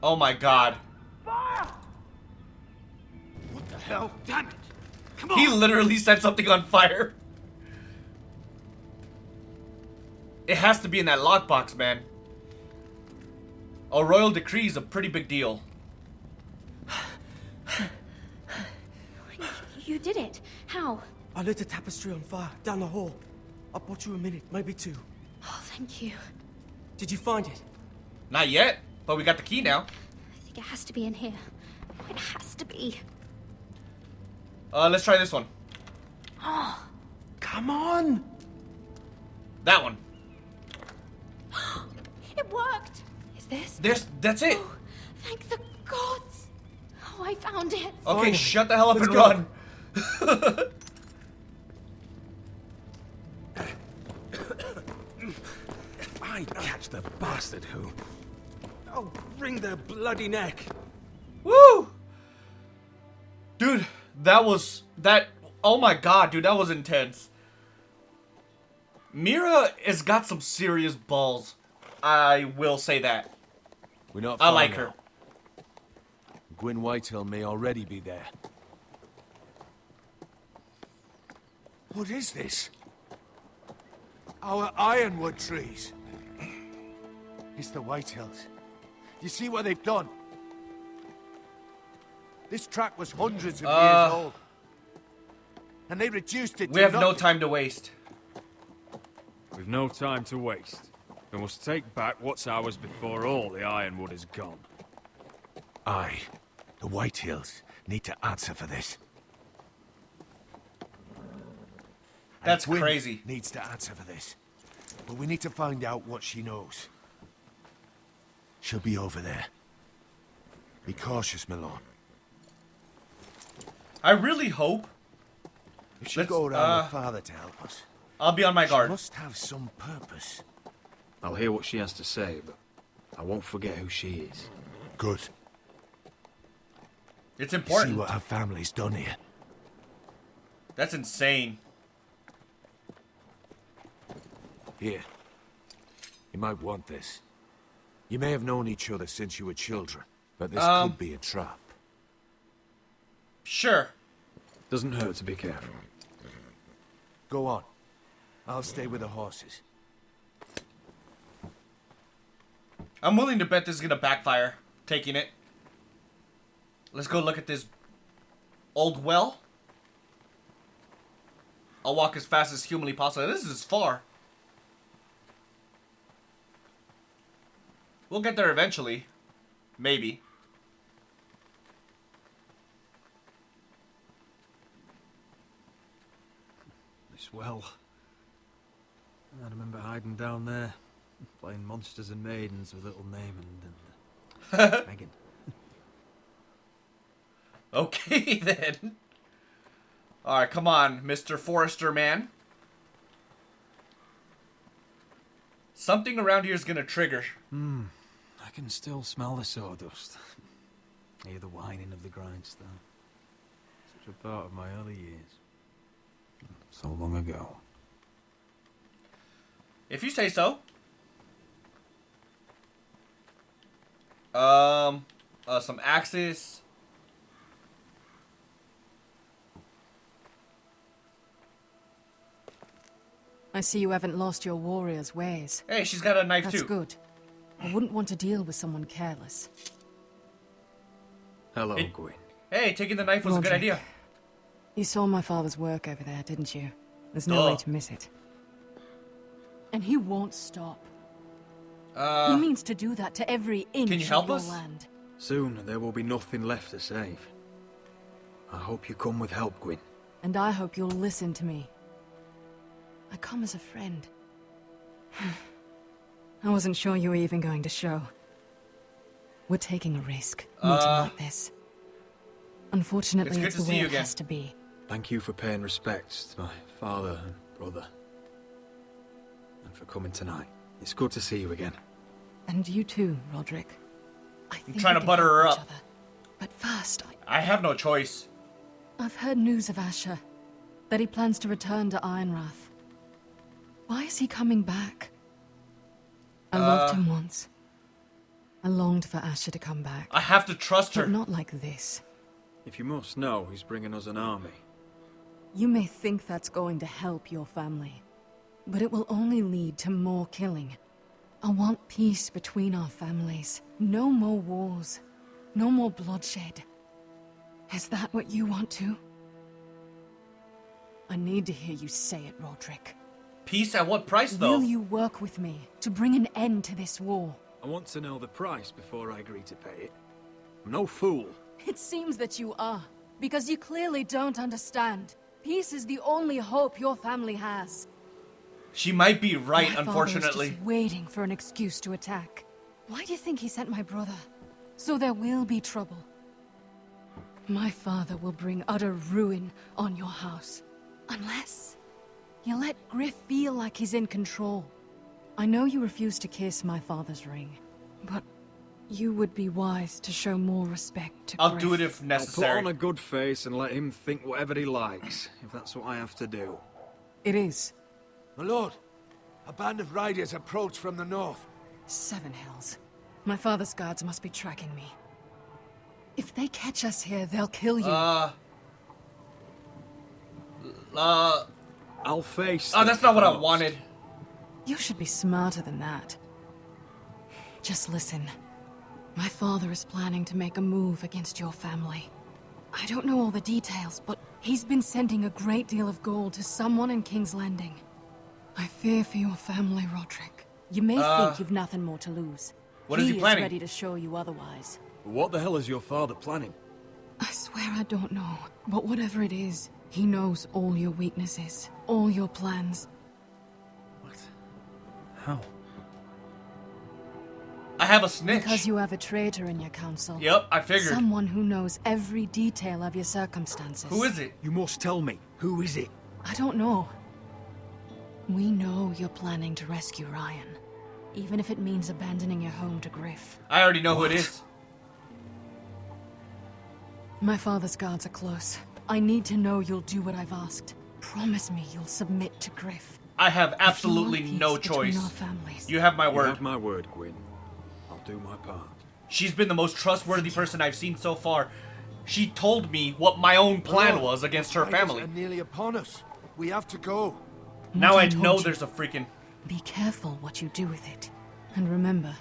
Oh my god. What the hell? Damn it! Come on! He literally set something on fire. It has to be in that lockbox, man. A royal decree is a pretty big deal. did it. How? I lit a tapestry on fire down the hall. I bought you a minute, maybe two. Oh, thank you. Did you find it? Not yet, but we got the key now. I think it has to be in here. It has to be. Let's try this one. Oh. Come on! That one. It worked! Is this? That's it! Oh, thank the gods! Oh, I found it! Okay, shut the hell up Let's and go. run. If I catch the bastard who... I'll wring their bloody neck. Woo! Dude, oh my god, dude, that was intense. Mira has got some serious balls. I will say that. We're not I far like now. her. Gwyn Whitehill may already be there. What is this? Our ironwood trees. It's the Whitehills. You see what they've done? This track was hundreds of years old. And they reduced it We to have no nothing. time to waste. We've no time to waste. We must take back what's ours before all the ironwood is gone. Aye. The Whitehills need to answer for this. That's Gwyn crazy. Needs to answer for this. But we need to find out what she knows. She'll be over there. Be cautious, Milord. I really hope. If she go around with Father to help us, I'll be on my guard. She must have some purpose. I'll hear what she has to say, but I won't forget who she is. Good. It's important. See what her family's done here. That's insane. Here. You might want this. You may have known each other since you were children, but this could be a trap. Sure. Doesn't hurt to be careful. Go on. I'll stay with the horses. I'm willing to bet this is gonna backfire. Taking it. Let's go look at this old well. I'll walk as fast as humanly possible. This is far. We'll get there eventually. Maybe. This well. I remember hiding down there, playing monsters and maidens with little Naaman and Megan. Okay, then. Alright, come on, Mr. Forrester man. Something around here is gonna trigger. I can still smell the sawdust. Hear the whining of the grindstone. Such a part of my early years. So long ago. If you say so. Some axes. I see you haven't lost your warrior's ways. Hey, she's got a knife That's too. good. I wouldn't want to deal with someone careless. Hello, Gwyn. Hey, taking the knife was a good Roderick. idea. You saw my father's work over there, didn't you? There's no way to miss it. And he won't stop. He means to do that to every inch Can you help of your us? land. Soon there will be nothing left to save. I hope you come with help, Gwyn. And I hope you'll listen to me. I come as a friend. I wasn't sure you were even going to show. We're taking a risk, meeting like this. Unfortunately, it's the way it has to be. Thank you for paying respects to my father and brother. And for coming tonight. It's good to see you again. And you too, Roderick. I'm trying to butter her up. But first, I have no choice. I've heard news of Asher. That he plans to return to Ironrath. Why is he coming back? I loved him once. I longed for Asher to come back. I have to trust her. But not like this. If you must know, he's bringing us an army. You may think that's going to help your family. But it will only lead to more killing. I want peace between our families. No more wars. No more bloodshed. Is that what you want too? I need to hear you say it, Roderick. Peace at what price, though? Will you work with me to bring an end to this war? I want to know the price before I agree to pay it. I'm no fool. It seems that you are, because you clearly don't understand. Peace is the only hope your family has. She might be right, My unfortunately. father is just waiting for an excuse to attack. Why do you think he sent my brother? So there will be trouble. My father will bring utter ruin on your house. Unless you let Griff feel like he's in control. I know you refuse to kiss my father's ring, but you would be wise to show more respect to I'll Griff. do it if necessary. I'll put on a good face and let him think whatever he likes, if that's what I have to do. It is. My lord, a band of riders approach from the north. 7 Hills. My father's guards must be tracking me. If they catch us here, they'll kill you. I'll face. Oh, that's not what I wanted. You should be smarter than that. Just listen. My father is planning to make a move against your family. I don't know all the details, but he's been sending a great deal of gold to someone in King's Landing. I fear for your family, Roderick. You may think you've nothing more to lose. What is he planning? He is ready to show you otherwise. What the hell is your father planning? I swear I don't know, but whatever it is, he knows all your weaknesses, all your plans. How? I have a snitch. Because you have a traitor in your council. Yep, I figured. Someone who knows every detail of your circumstances. Who is it? You must tell me. Who is it? I don't know. We know you're planning to rescue Ryan, even if it means abandoning your home to Griff. I already know who it is. My father's guards are close. I need to know you'll do what I've asked. Promise me you'll submit to Griff. I have absolutely no choice. You have my word. You have my word, Gwyn. I'll do my part. She's been the most trustworthy person I've seen so far. She told me what my own plan was against her family. Are nearly upon us. We have to go. Now I know there's a freaking... Be careful what you do with it. And remember,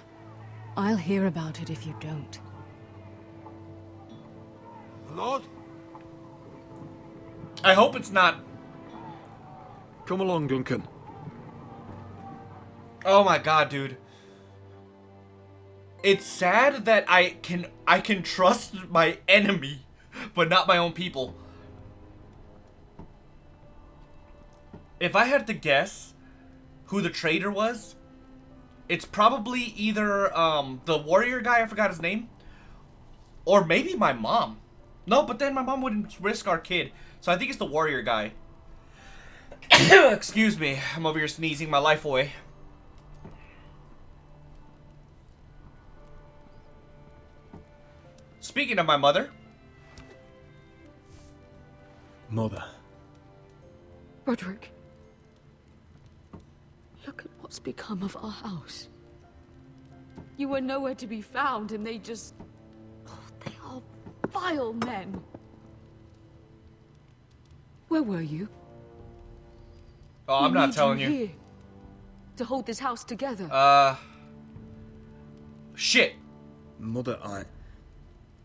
I'll hear about it if you don't. Lord? I hope it's not... Come along, Duncan. Oh my god, dude. It's sad that I can trust my enemy, but not my own people. If I had to guess who the traitor was, it's probably either the warrior guy, I forgot his name, or maybe my mom. No, but then my mom wouldn't risk our kid, so I think it's the warrior guy. Excuse me, I'm over here sneezing my life away. Speaking of my mother. Mother. Roderick. Look at what's become of our house. You were nowhere to be found, and they just... Oh, they are vile men. Where were you? Oh, I'm not telling you. Here to hold this house together. Shit. Mother, I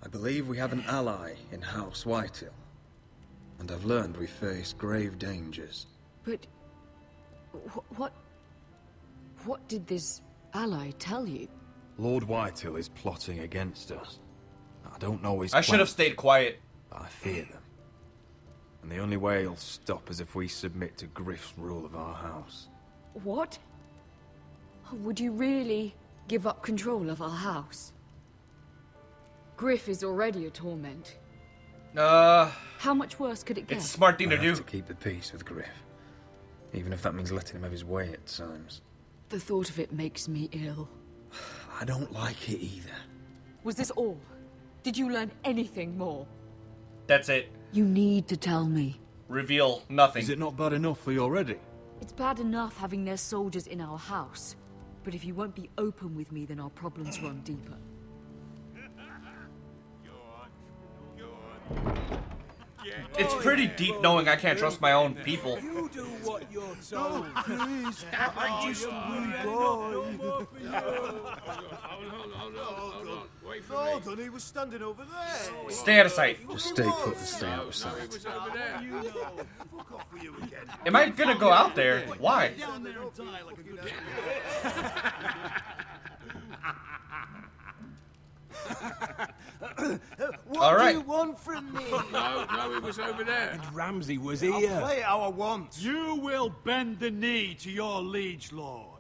believe we have an ally in House Whitehill. And I've learned we face grave dangers. But... What did this ally tell you? Lord Whitehill is plotting against us. I don't know his I should have stayed quiet. I fear them. And the only way he'll stop is if we submit to Griff's rule of our house. What? Would you really give up control of our house? Griff is already a torment. How much worse could it get? It's a smart thing to do. To keep the peace with Griff. Even if that means letting him have his way at times. The thought of it makes me ill. I don't like it either. Was this all? Did you learn anything more? That's it. You need to tell me. Reveal nothing. Is it not bad enough for you already? It's bad enough having their soldiers in our house. But if you won't be open with me, then our problems run deeper. It's pretty deep knowing I can't trust my own people. what you're told. Please, I'm just a wee boy. Hold on, he was standing over there. Stay out of sight. Just stay put and stay out of sight. Am I gonna go out there? Why? What All right. do you want from me? No, he was over there. And Ramsay was I'll here. play it how I want. You will bend the knee to your liege lord.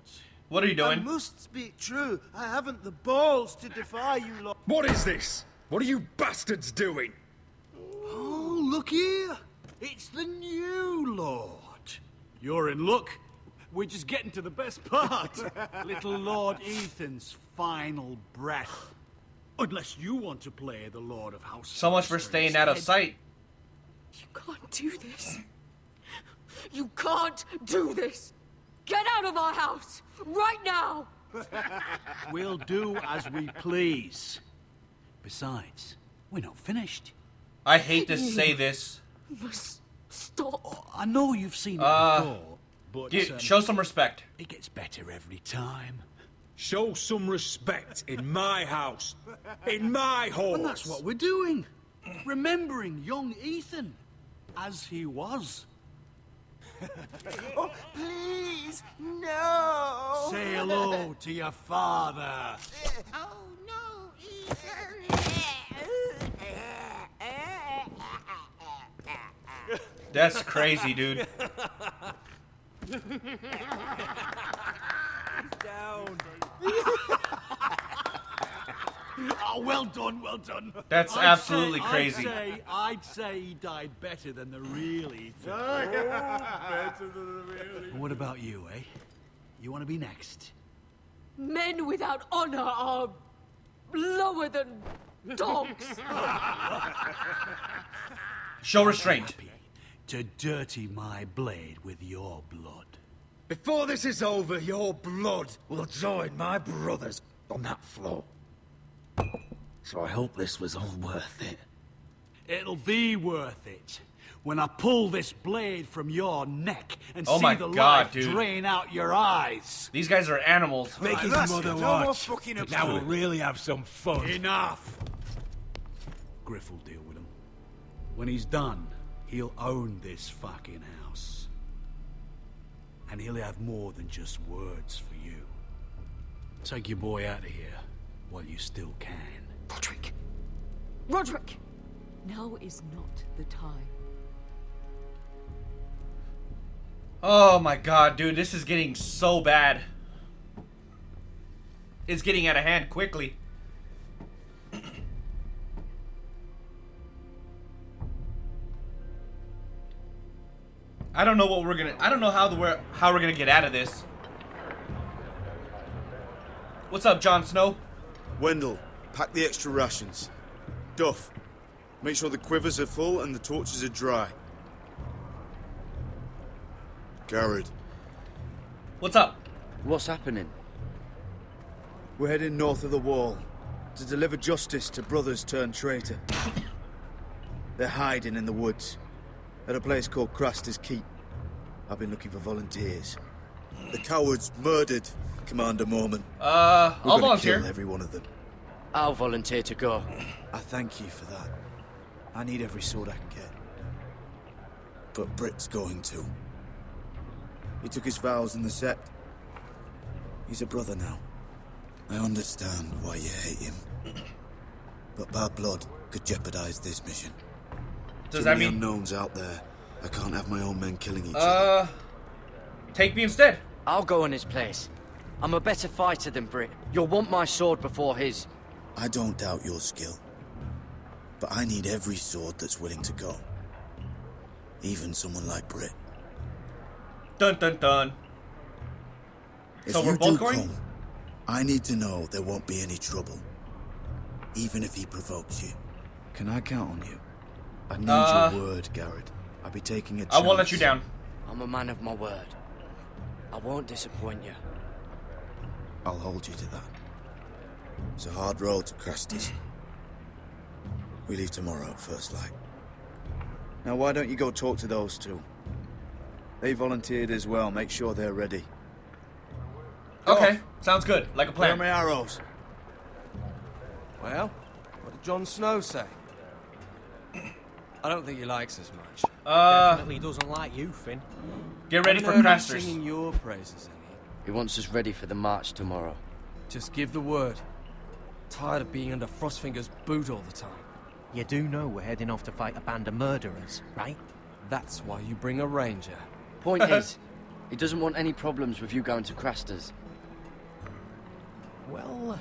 What are you I doing? must speak true. I haven't the balls to defy you lot. What is this? What are you bastards doing? Oh, look here. It's the new lord. You're in luck. We're just getting to the best part. Little Lord Ethan's final breath. Unless you want to play the Lord of House. So much for staying out of sight. You can't do this. You can't do this. Get out of our house right now. We'll do as we please. Besides, we're not finished. I hate to say this. Must stop. I know you've seen it before, but show some respect. It gets better every time. Show some respect in my house. In my halls. And that's what we're doing. Remembering young Ethan as he was. Oh, please, no. Say hello to your father. Oh, no, Ethan. That's crazy, dude. Down. Oh, well done, well done. That's absolutely crazy. I'd say he died better than the real Ethan. Better than the real And what about you, eh? You want to be next? Men without honor are lower than dogs. Show restraint. Happy to dirty my blade with your blood. Before this is over, your blood will join my brothers on that floor. So I hope this was all worth it. It'll be worth it when I pull this blade from your neck and Oh see my the God, life dude. drain out your eyes. These guys are animals. Make his mother watch. Now we'll really have some fun. Enough. Griff will deal with him. When he's done, he'll own this fucking house. And he'll have more than just words for you. Take your boy out of here while you still can. Roderick! Roderick! Now is not the time. Oh my god, dude, this is getting so bad. It's getting out of hand quickly. I don't know what we're gonna. I don't know how we're gonna get out of this. What's up, Jon Snow? Wendell, pack the extra rations. Duff, make sure the quivers are full and the torches are dry. Garrett. What's up? What's happening? We're heading north of the wall to deliver justice to brothers turned traitor. They're hiding in the woods at a place called Craster's Keep. I've been looking for volunteers. The cowards murdered Commander Mormon. I'll volunteer. Kill every one of them. I'll volunteer to go. I thank you for that. I need every sword I can get. But Britt's going too. He took his vows in the Sept. He's a brother now. I understand why you hate him. But bad blood could jeopardize this mission. Does Too that many mean unknowns out there? I can't have my own men killing each other. Take me instead. I'll go in his place. I'm a better fighter than Britt. You'll want my sword before his. I don't doubt your skill. But I need every sword that's willing to go. Even someone like Britt. Dun dun dun. If So we're you both do going? come, I need to know there won't be any trouble. Even if he provokes you. Can I count on you? I need your word, Garrett. I'll be taking a chance. I won't let you down. I'm a man of my word. I won't disappoint you. I'll hold you to that. It's a hard road to Craster's. We leave tomorrow at first light. Now why don't you go talk to those two? They volunteered as well. Make sure they're ready. Okay, sounds good. Like a plan. Where are my arrows? Well, what did Jon Snow say? I don't think he likes us much. Definitely doesn't like you, Finn. Get ready for Haven't heard him Crasters. singing your praises any. He wants us ready for the march tomorrow. Just give the word. Tired of being under Frostfinger's boot all the time. You do know we're heading off to fight a band of murderers, right? That's why you bring a ranger. Point is, he doesn't want any problems with you going to Crasters. Well,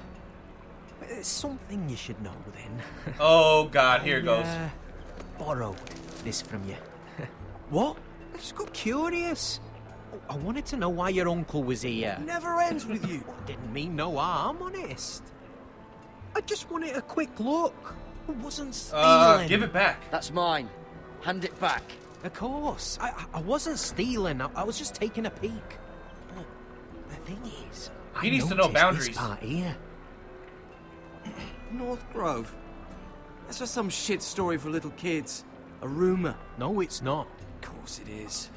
it's something you should know then. Oh God, here it goes. Borrowed this from you. What? I just got curious. I wanted to know why your uncle was here. It never ends with you. Didn't mean no harm, honest. I just wanted a quick look. I wasn't stealing. Give it back. That's mine. Hand it back. Of course. I wasn't stealing. I was just taking a peek. But the thing is, He needs to know boundaries. This part here. North Grove? That's just some shit story for little kids. A rumor. No, it's not. Of course it is.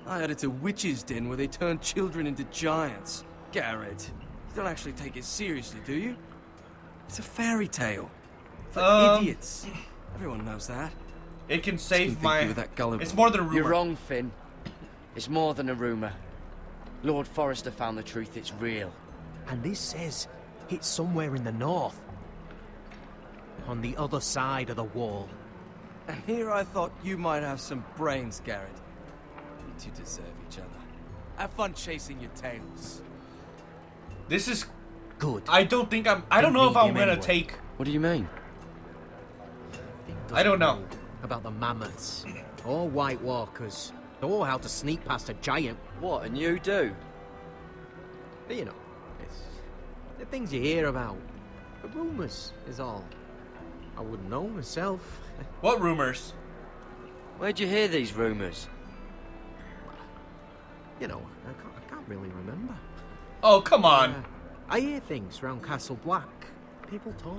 I heard it's a witch's den where they turn children into giants. Garrett, you don't actually take it seriously, do you? It's a fairy tale. For idiots. Everyone knows that. It can save Didn't think my... you were that gullible. It's more than a rumor. You're wrong, Finn. It's more than a rumor. Lord Forrester found the truth. It's real. And this says it's somewhere in the north. On the other side of the wall. And here I thought you might have some brains, Garrett. You two deserve each other. Have fun chasing your tails. This is... Good. I don't think I'm... I don't know if I'm gonna take... What do you mean? I don't know. About the mammoths. Or White Walkers. Or how to sneak past a giant. What, and you do? But you know, it's the things you hear about. The rumours is all. I wouldn't know myself. What rumors? Where'd you hear these rumours? You know, I can't really remember. Oh, come on. I hear things round Castle Black. People talk.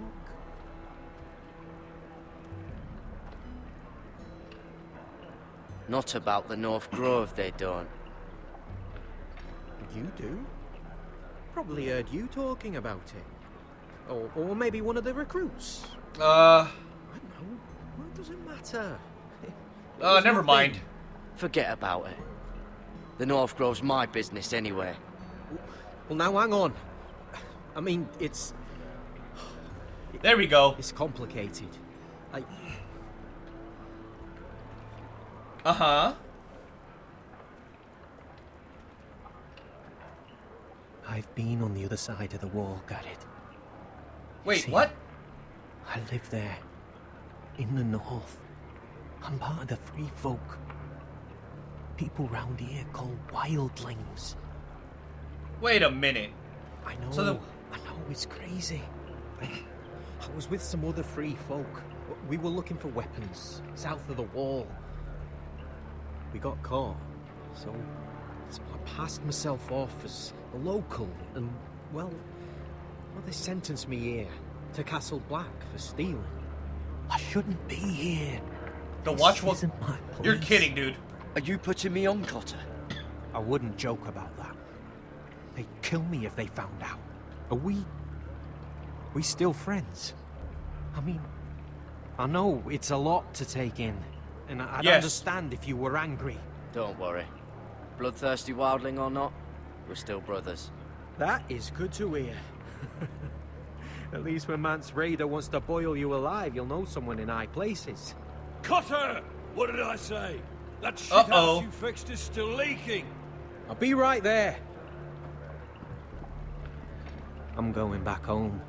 Not about the North Grove, they don't. You do? Probably heard you talking about it. Or maybe one of the recruits. I don't know. What does it matter? Never mind. Forget about it. The North Grove's my business anyway. Well, now hang on. I mean, it's... There we go. It's complicated. Uh-huh. I've been on the other side of the wall, Garrett. Wait, what? I live there. In the north. I'm part of the free folk. People round here called wildlings. Wait a minute. I know. So I know, it's crazy. I was with some other free folk. We were looking for weapons south of the wall. We got caught, so I passed myself off as a local, and well, they sentenced me here to Castle Black for stealing. I shouldn't be here. The watch will... Isn't my place. You're kidding, dude. Are you putting me on, Cotter? I wouldn't joke about that. They'd kill me if they found out. Are we still friends? I mean, I know it's a lot to take in. And I'd understand if you were angry. Don't worry. Bloodthirsty wildling or not, we're still brothers. That is good to hear. At least when Mance Raider wants to boil you alive, you'll know someone in high places. Cotter! What did I say? That shit house you fixed is still leaking. I'll be right there. I'm going back home,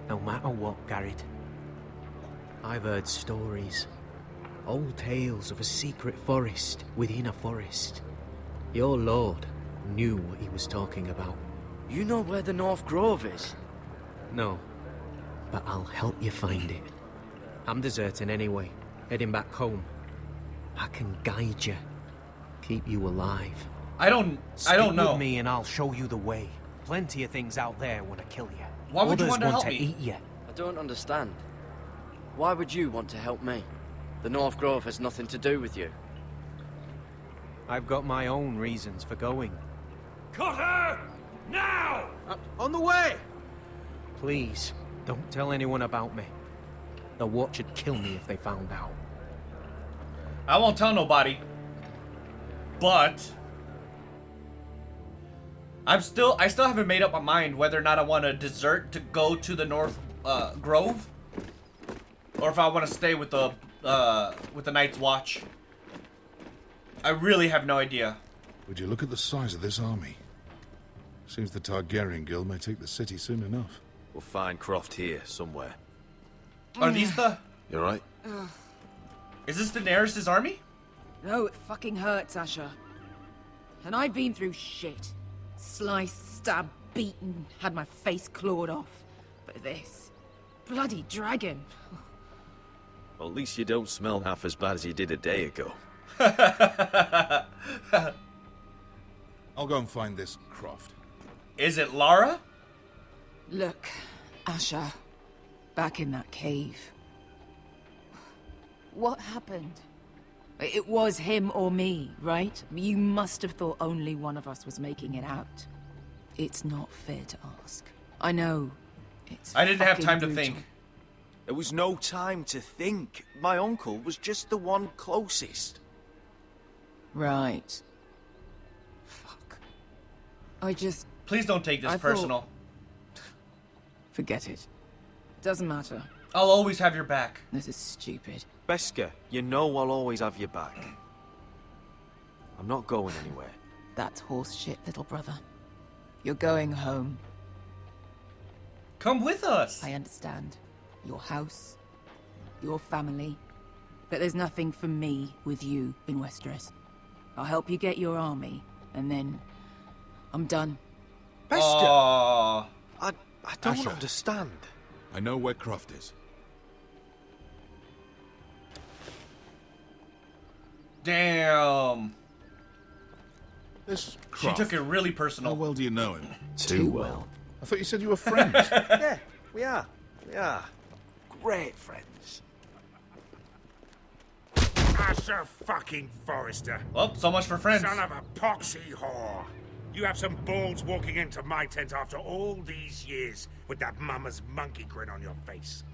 no matter what, Garrett. I've heard stories. Old tales of a secret forest within a forest. Your lord knew what he was talking about. You know where the North Grove is? No, but I'll help you find it. I'm deserting anyway, heading back home. I can guide you, keep you alive. I don't know. With me and I'll show you the way. Plenty of things out there want to kill you. Why would you want to help me? Eat you. I don't understand. Why would you want to help me? The North Grove has nothing to do with you. I've got my own reasons for going. Cutter! Now! On the way! Please, don't tell anyone about me. The Watch would kill me if they found out. I won't tell nobody. But I still haven't made up my mind whether or not I want to desert to go to the North Grove, or if I want to stay with the Night's Watch. I really have no idea. Would you look at the size of this army? Seems the Targaryen Guild may take the city soon enough. We'll find Croft here somewhere. Are these the? You alright? Is this Daenerys' army? No, it fucking hurts, Asher. And I've been through shit. Sliced, stabbed, beaten, had my face clawed off. But this... bloody dragon. Well, at least you don't smell half as bad as you did a day ago. I'll go and find this Croft. Is it Lara? Look, Asher. Back in that cave. What happened? It was him or me, right? You must have thought only one of us was making it out. It's not fair to ask. I know. I didn't have time to brutal. think. There was no time to think. My uncle was just the one closest. Right. Fuck. I just... Please don't take this personal. Forget it. Doesn't matter. I'll always have your back. This is stupid. Beskar, you know I'll always have your back. I'm not going anywhere. That's horse shit, little brother. You're going home. Come with us. I understand. Your house, your family. But there's nothing for me with you in Westeros. I'll help you get your army, and then I'm done. Beskar! I don't understand. I know where Croft is. Damn. This She Croft, took it really personal. how well do you know him? Too well. I thought you said you were friends. Yeah, we are. We are. Great friends. Asher fucking Forrester. Well, so much for friends. Son of a poxy whore. You have some balls walking into my tent after all these years with that mama's monkey grin on your face.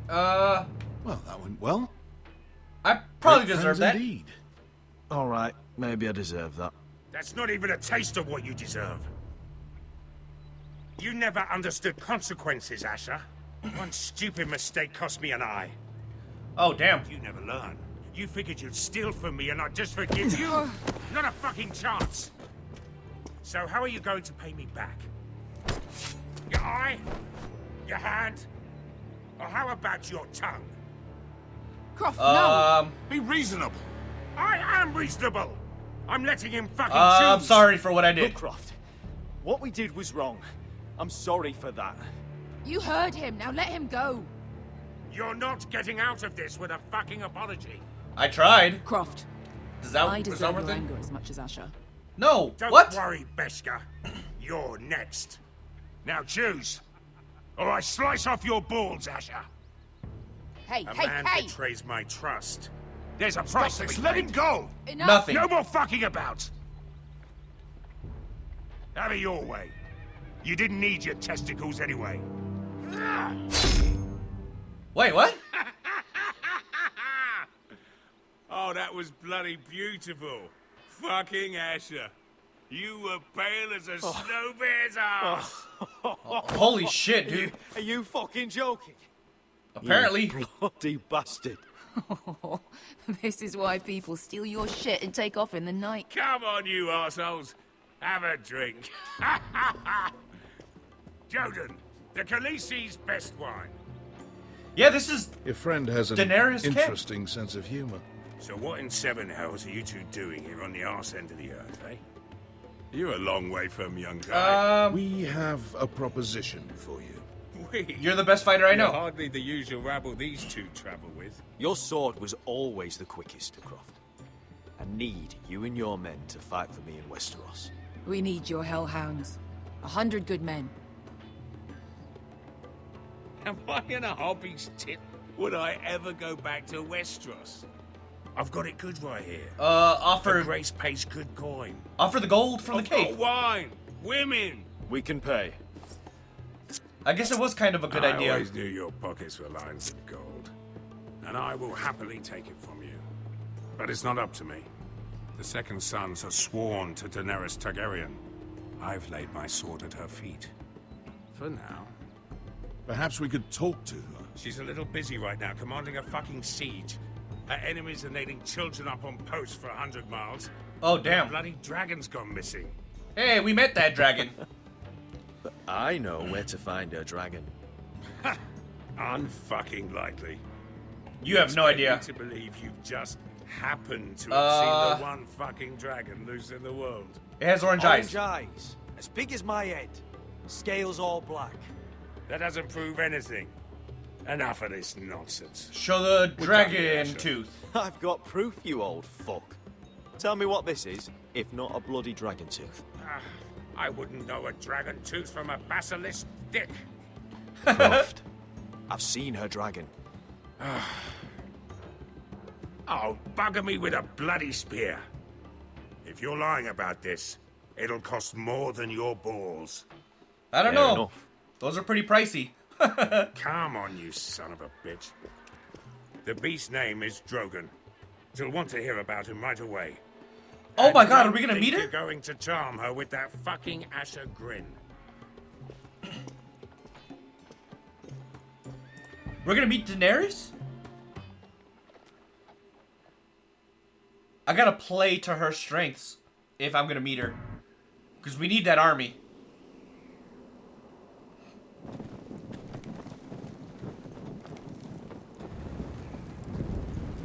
Well, that went well. I probably Great deserve friends that. Indeed. All right, maybe I deserve that. That's not even a taste of what you deserve. You never understood consequences, Asher. One stupid mistake cost me an eye. Oh, damn. You never learn. You figured you'd steal from me and I'd just forgive you? Not a fucking chance. So how are you going to pay me back? Your eye? Your hand? Or how about your tongue? Croft, no! Be reasonable. I am reasonable. I'm letting him fucking choose. I'm sorry for what I did. Look, Croft, what we did was wrong. I'm sorry for that. You heard him, now let him go. You're not getting out of this with a fucking apology. I tried. Croft, Does that, I is that deserve worth your it? anger as much as Asher. No. Don't What? worry, Beskar. You're next. Now choose, or I slice off your balls, Asher. Hey, A hey, man hey! betrays my trust. There's a price to be Let him paid. go! Enough! Nothing. No more fucking about. Have it your way. You didn't need your testicles anyway. Wait, what? Oh, that was bloody beautiful. Fucking Asher. You were pale as a snow bear's ass. Holy shit, dude. Are you fucking joking? Apparently. You bloody bastard. This is why people steal your shit and take off in the night. Come on, you assholes. Have a drink. Joden, the Khaleesi's best wine. Yeah, this is Your friend has an Daenerys camp. interesting sense of humor. So what in seven hells are you two doing here on the arse end of the earth, eh? You're a long way from young guy. We have a proposition for you. You're the best fighter I know. You're hardly the usual rabble these two travel with. Your sword was always the quickest, Croft. I need you and your men to fight for me in Westeros. We need your hellhounds. 100 good men. Am I in a hobby's tip? Would I ever go back to Westeros? I've got it good right here. Offer... The Grace pays good coin. Offer the gold from the cave. Got wine! Women! We can pay. I guess it was kind of a good idea. I always knew your pockets were lined with gold. And I will happily take it from you. But it's not up to me. The Second Sons are sworn to Daenerys Targaryen. I've laid my sword at her feet. For now. Perhaps we could talk to her. She's a little busy right now, commanding a fucking siege. Her enemies are nating children up on posts for 100 miles. Oh, damn. The bloody dragon's gone missing. Hey, we met that dragon. But I know where to find her dragon. Ha! Unfucking likely. You have no idea. To believe you just happened to have seen the one fucking dragon loose in the world. It has orange eyes. Orange eyes. As big as my head. Scales all black. That doesn't prove anything. Enough of this nonsense. Show the dragon tooth. I've got proof, you old fuck. Tell me what this is, if not a bloody dragon tooth. I wouldn't know a dragon tooth from a basilisk dick. Croft, I've seen her dragon. Oh, bugger me with a bloody spear. If you're lying about this, it'll cost more than your balls. I don't know. Those are pretty pricey. Come on, you son of a bitch. The beast's name is Drogon. You'll want to hear about him right away. Oh my god, are we gonna meet her? You're going to charm her with that fucking Asher grin. We're gonna meet Daenerys? I gotta play to her strengths if I'm gonna meet her. Because we need that army.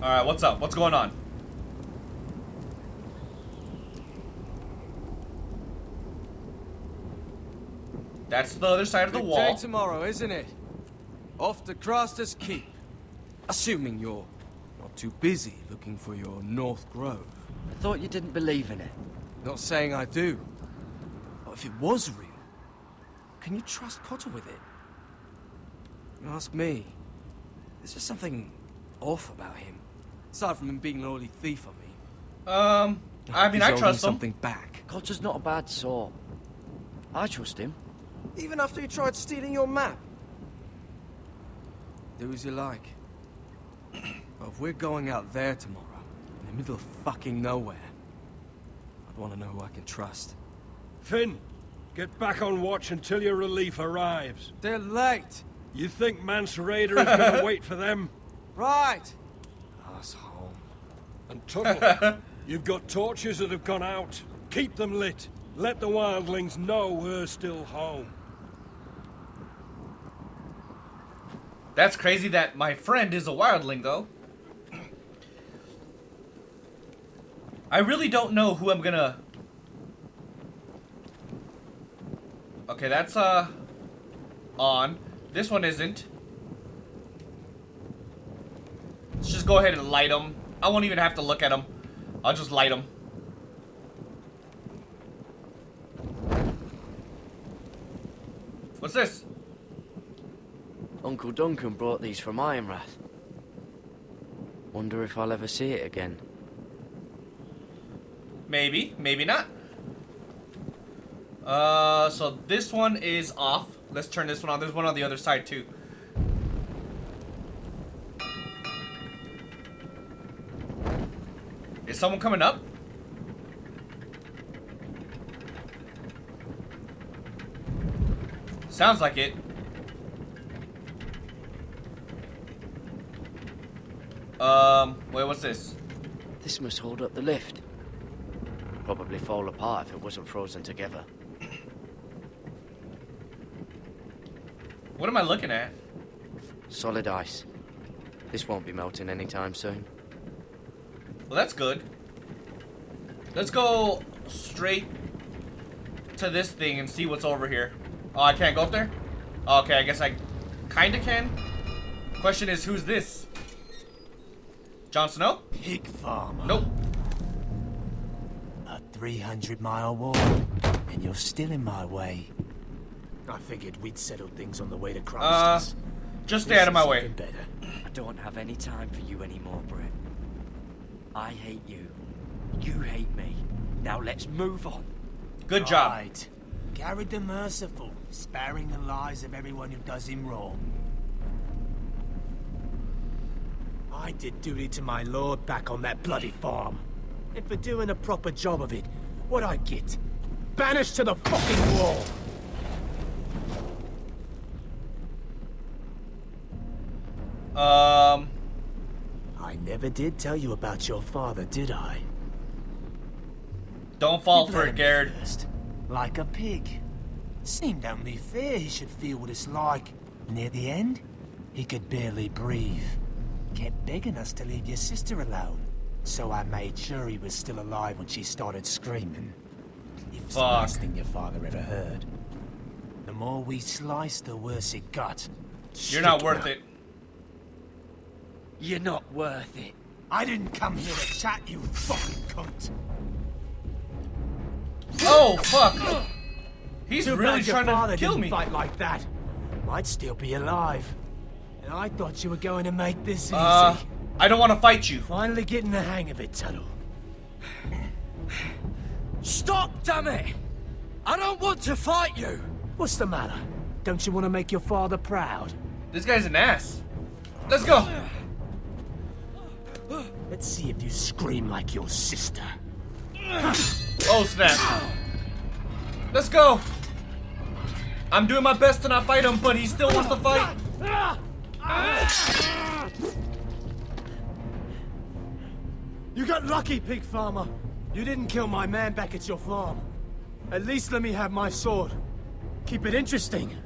Alright, what's up? What's going on? That's the other side of the wall. Big day tomorrow, isn't it? Off to Craster's Keep. Assuming you're not too busy looking for your North Grove. I thought you didn't believe in it. Not saying I do. But if it was real, can you trust Cotter with it? You ask me. There's just something off about him. Aside from him being an early thief on me. I mean, I trust him. Something back. Cotter's not a bad sort. I trust him. Even after he tried stealing your map. Do as you like. But if we're going out there tomorrow, in the middle of fucking nowhere, I'd want to know who I can trust. Finn, get back on watch until your relief arrives. They're late. You think Mance Rayder is going to wait for them? Right. Asshole. And Tuttle, you've got torches that have gone out. Keep them lit. Let the wildlings know we're still home. That's crazy that my friend is a wildling, though. I really don't know who I'm gonna... Okay, that's, on. This one isn't. Let's just go ahead and light them. I won't even have to look at them. I'll just light them. What's this? Uncle Duncan brought these from Ironrath. Wonder if I'll ever see it again. Maybe, maybe not. So this one is off. Let's turn this one on. There's one on the other side too. Is someone coming up? Sounds like it. Wait, what's this? This must hold up the lift. Probably fall apart if it wasn't frozen together. What am I looking at? Solid ice. This won't be melting anytime soon. Well, that's good. Let's go straight to this thing and see what's over here. Oh, I can't go up there? Okay, I guess I kinda can. Question is, who's this? Jon Snow? Pig farmer. Nope. A 300-mile walk, and you're still in my way. I figured we'd settled things on the way to Craster's. Just stay out of my way. Better. I don't have any time for you anymore, Brett. I hate you. You hate me. Now let's move on. Good job. Right. Garrett the Merciful, sparing the lives of everyone who does him wrong. I did duty to my lord back on that bloody farm. And for doing a proper job of it, what'd I get? Banished to the fucking wall! I never did tell you about your father, did I? Don't fall for it, Garrett. Like a pig. Seemed only fair he should feel what it's like. Near the end, he could barely breathe. Kept begging us to leave your sister alone. So I made sure he was still alive when she started screaming. It's the last thing your father ever heard. The more we sliced, the worse it got. You're not worth it. You're not worth it. I didn't come here to chat, you fucking cunt. Oh, fuck. He's Too really bad your trying to father kill didn't me. Fight like that. Might still be alive. And I thought you were going to make this easy. I don't want to fight you. Finally getting the hang of it, Tuttle. Stop, damn it! I don't want to fight you! What's the matter? Don't you want to make your father proud? This guy's an ass. Let's go. Let's see if you scream like your sister. Oh, snap. Let's go. I'm doing my best to not fight him, but he still wants to fight. You got lucky, pig farmer. You didn't kill my man back at your farm. At least let me have my sword. Keep it interesting.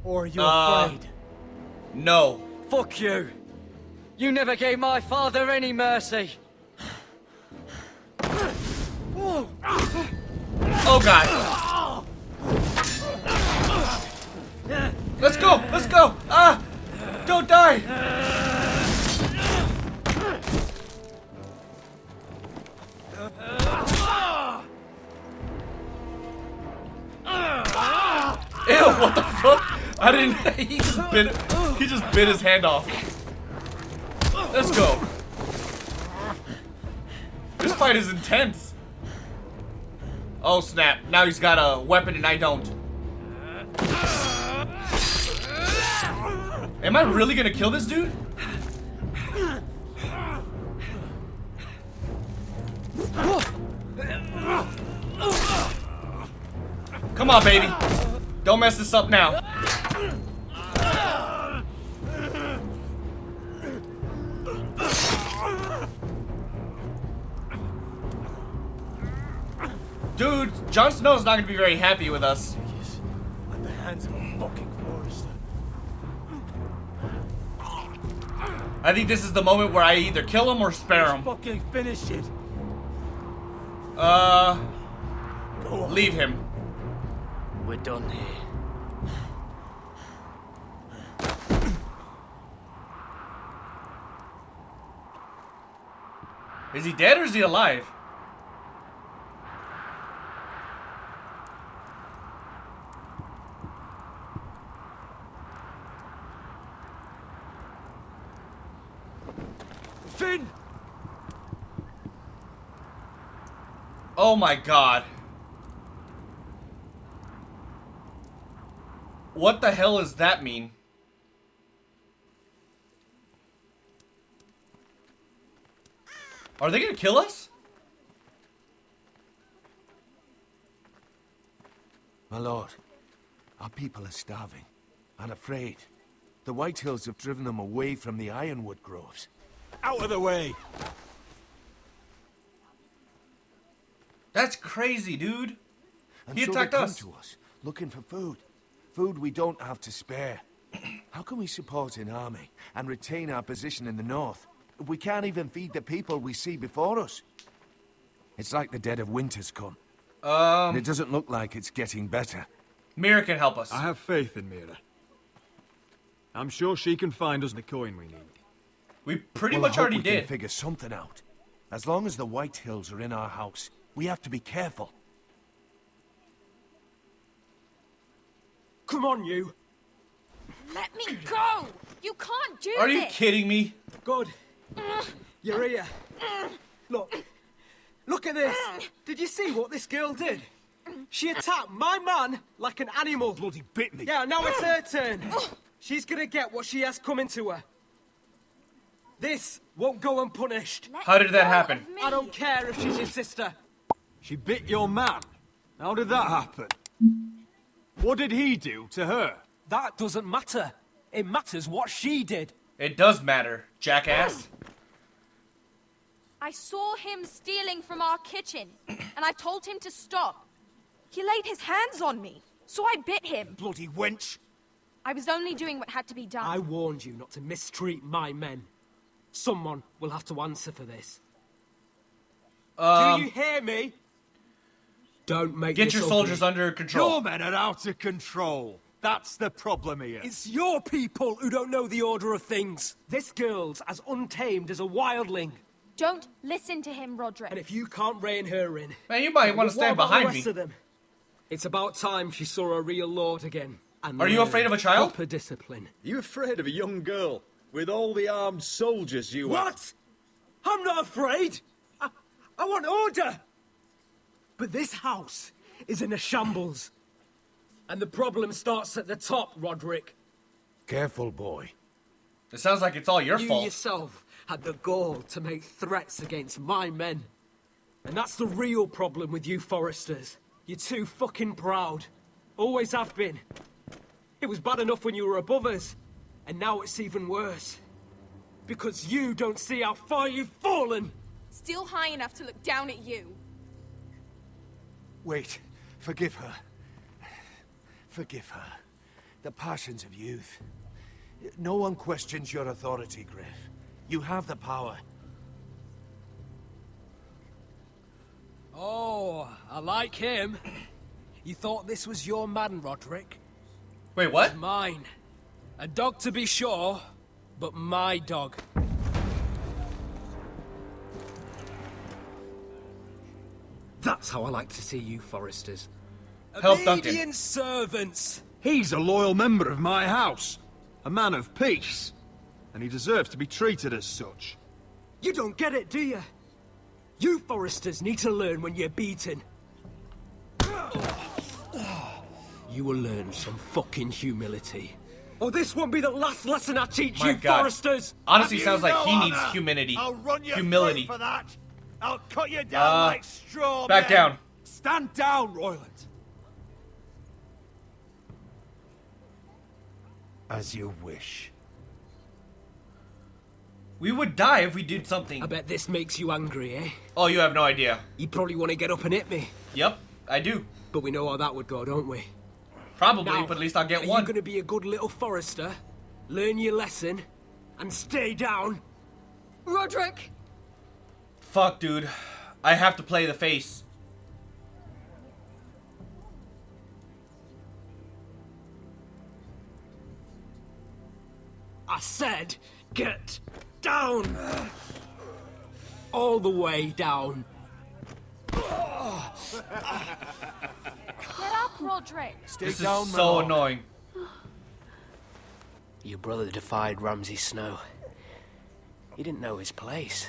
Or are you afraid? No. Fuck you. You never gave my father any mercy. Oh, God. Let's go. Let's go. Ah. Don't die. Ew, what the fuck? I didn't. He just bit his hand off. Let's go. This fight is intense. Oh snap! Now he's got a weapon and I don't. Am I really gonna kill this dude? Come on, baby. Don't mess this up now. Dude, Jon Snow's not gonna be very happy with us. At the hands of a fucking forester. I think this is the moment where I either kill him or spare him. Fucking finish it. Leave him. We're done here. Is he dead or is he alive? Finn! Oh my god. What the hell does that mean? Are they gonna kill us? My lord, our people are starving and afraid. The Whitehills have driven them away from the ironwood groves. Out of the way! That's crazy, dude. And He so attacked they come us. to us, looking for food. Food we don't have to spare. How can we support an army and retain our position in the north if we can't even feed the people we see before us? It's like the dead of winter's come. And it doesn't look like it's getting better. Mira can help us. I have faith in Mira. I'm sure she can find us the coin we need. We pretty Well, much I hope already we can did. figure something out. As long as the Whitehills are in our house, we have to be careful. Come on, you. Let me go! You can't do this! Are you kidding me? Good. You're here. Look at this. Did you see what this girl did? She attacked my man like an animal. Bloody bit me. Yeah, now it's her turn. She's gonna get what she has coming to her. This won't go unpunished. How did that happen? I don't care if she's your sister. She bit your man. How did that happen? What did he do to her? That doesn't matter. It matters what she did. It does matter, jackass. I saw him stealing from our kitchen, and I told him to stop. He laid his hands on me, so I bit him. Bloody wench. I was only doing what had to be done. I warned you not to mistreat my men. Someone will have to answer for this. Do you hear me? Don't make Get this your ugly. soldiers under control. Your men are out of control. That's the problem here. It's your people who don't know the order of things. This girl's as untamed as a wildling. Don't listen to him, Roderick. And if you can't rein her in... Man, you might want to stand behind me. Of them? It's about time she saw a real lord again. And are you afraid of a child? Proper discipline. You afraid of a young girl with all the armed soldiers you have? What? I'm not afraid. I want order. But this house is in a shambles. And the problem starts at the top, Roderick. Careful, boy. It sounds like it's all your fault. You yourself had the gall to make threats against my men. And that's the real problem with you Foresters. You're too fucking proud. Always have been. It was bad enough when you were above us. And now it's even worse. Because you don't see how far you've fallen. Still high enough to look down at you. Wait. Forgive her. Forgive her. The passions of youth. No one questions your authority, Griff. You have the power. Oh, I like him. You thought this was your man, Roderick? Wait, what? It's mine. A dog to be sure, but my dog. That's how I like to see you, Foresters. Help Duncan. Obedient servants. He's a loyal member of my house. A man of peace. And he deserves to be treated as such. You don't get it, do you? You Foresters need to learn when you're beaten. You will learn some fucking humility. Or this won't be the last lesson I teach My you, God. Foresters! Honestly, sounds like he needs humility. I'll run your humility. throat for that. I'll cut you down like straw. Back down. Stand down, Royland. As you wish. We would die if we did something. I bet this makes you angry, eh? Oh, you have no idea. You probably want to get up and hit me. Yep, I do. But we know how that would go, don't we? Probably, Now, but at least I'll get are one. you going to be a good little Forester, learn your lesson, and stay down? Roderick! Fuck, dude. I have to play the face. I said, get down! All the way down. Get up, Roderick! This is so annoying. Your brother defied Ramsay Snow. He didn't know his place,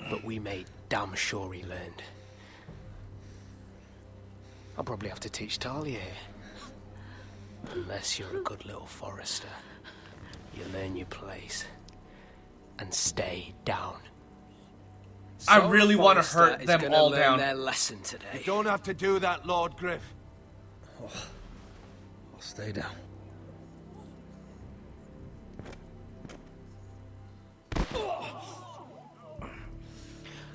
but we made damn sure he learned. I'll probably have to teach Talia here. Unless you're a good little Forester. You learn your place and stay down. I really want to hurt is them gonna all learn down. their lesson today. You don't have to do that, Lord Griff. I'll stay down.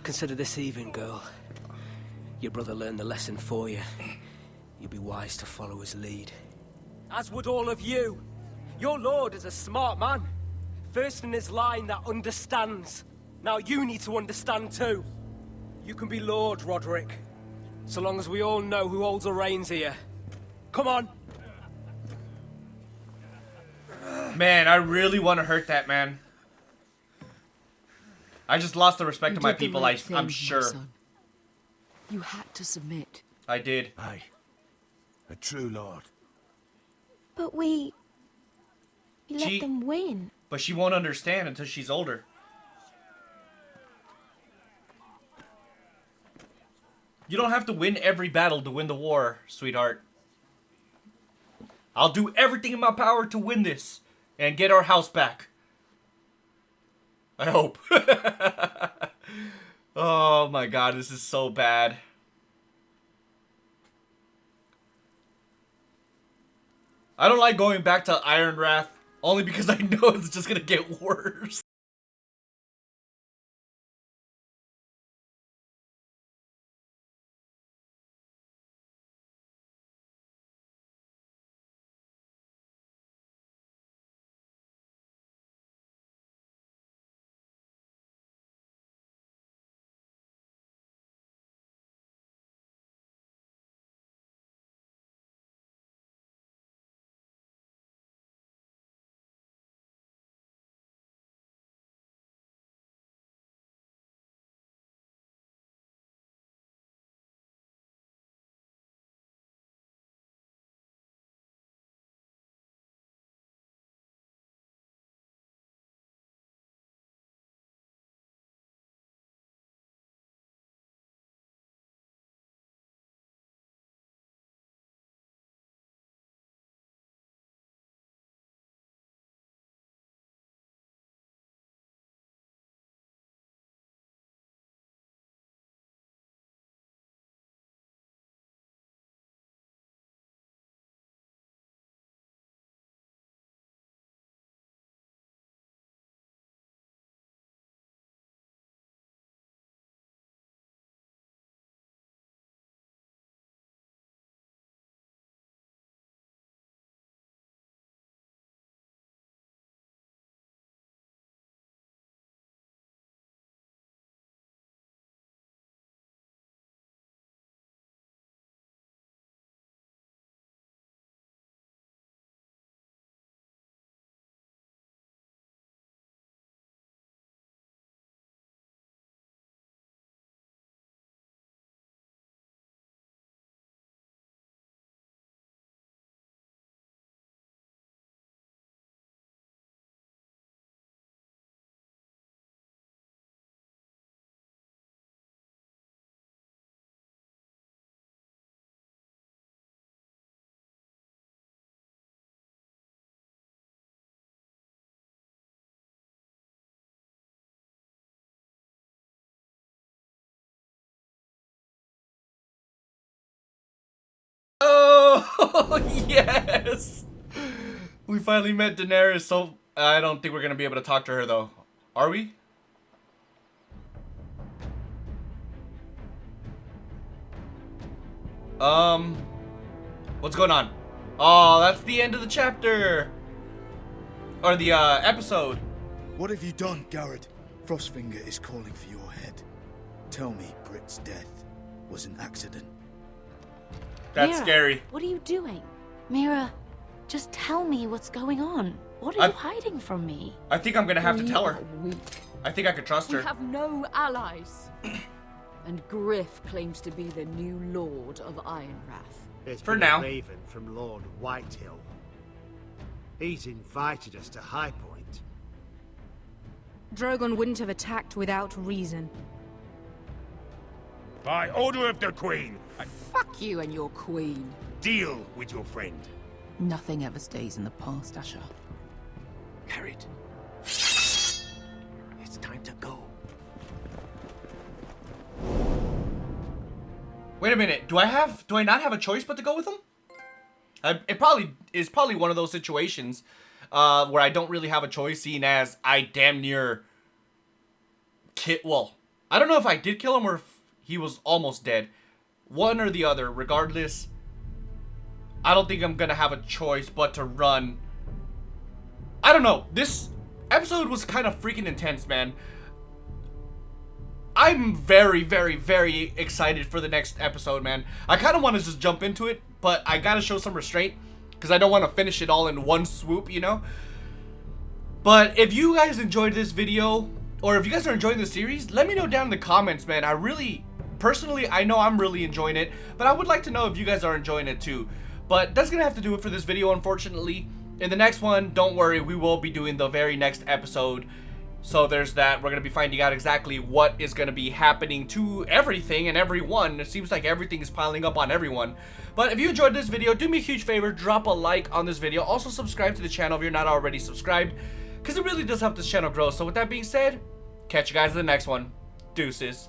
Consider this even, girl. Your brother learned the lesson for you. You'll be wise to follow his lead. As would all of you. Your lord is a smart man. First in his line that understands. Now you need to understand too. You can be Lord, Roderick. So long as we all know who holds the reins here. Come on. Man, I really want to hurt that man. I just lost the respect of my You did the people, right thing, I'm my sure. son. You had to submit. I did. Aye. A true lord. But we let them win. But she won't understand until she's older. You don't have to win every battle to win the war, sweetheart. I'll do everything in my power to win this and get our house back. I hope. Oh my god, this is so bad. I don't like going back to Ironrath, only because I know it's just gonna get worse. Oh, yes! We finally met Daenerys, so I don't think we're gonna be able to talk to her, though. Are we? What's going on? Oh, that's the end of the chapter! Or the, episode. What have you done, Garrett? Frostfinger is calling for your head. Tell me Britt's death was an accident. That's Mira, scary. What are you doing? Mira, just tell me what's going on. What are you hiding from me? I think I'm gonna have to tell her. I think I could trust her. We have no allies. And Griff claims to be the new Lord of Ironrath. It's For been now. a raven from Lord Whitehill. He's invited us to High Point. Drogon wouldn't have attacked without reason. By order of the Queen, Fuck you and your queen. deal with your friend. Nothing ever stays in the past, Asher. Carried. It's time to go. Wait a minute. Do I not have a choice but to go with him? It probably is one of those situations where I don't really have a choice, seeing as I damn near well, I don't know if I did kill him or if he was almost dead. One or the other, regardless, I don't think I'm gonna have a choice but to run. I don't know. This episode was kind of freaking intense, man. I'm very, very, very excited for the next episode, man. I kind of want to just jump into it, but I gotta show some restraint because I don't want to finish it all in one swoop, you know? But if you guys enjoyed this video, or if you guys are enjoying the series, let me know down in the comments, man. Personally, I know I'm really enjoying it, but I would like to know if you guys are enjoying it too. But that's gonna have to do it for this video, unfortunately. In the next one, don't worry, we will be doing the very next episode. So there's that. We're going to be finding out exactly what is going to be happening to everything and everyone. It seems like everything is piling up on everyone. But if you enjoyed this video, do me a huge favor, drop a like on this video. Also subscribe to the channel if you're not already subscribed, because it really does help this channel grow. So with that being said, catch you guys in the next one. Deuces.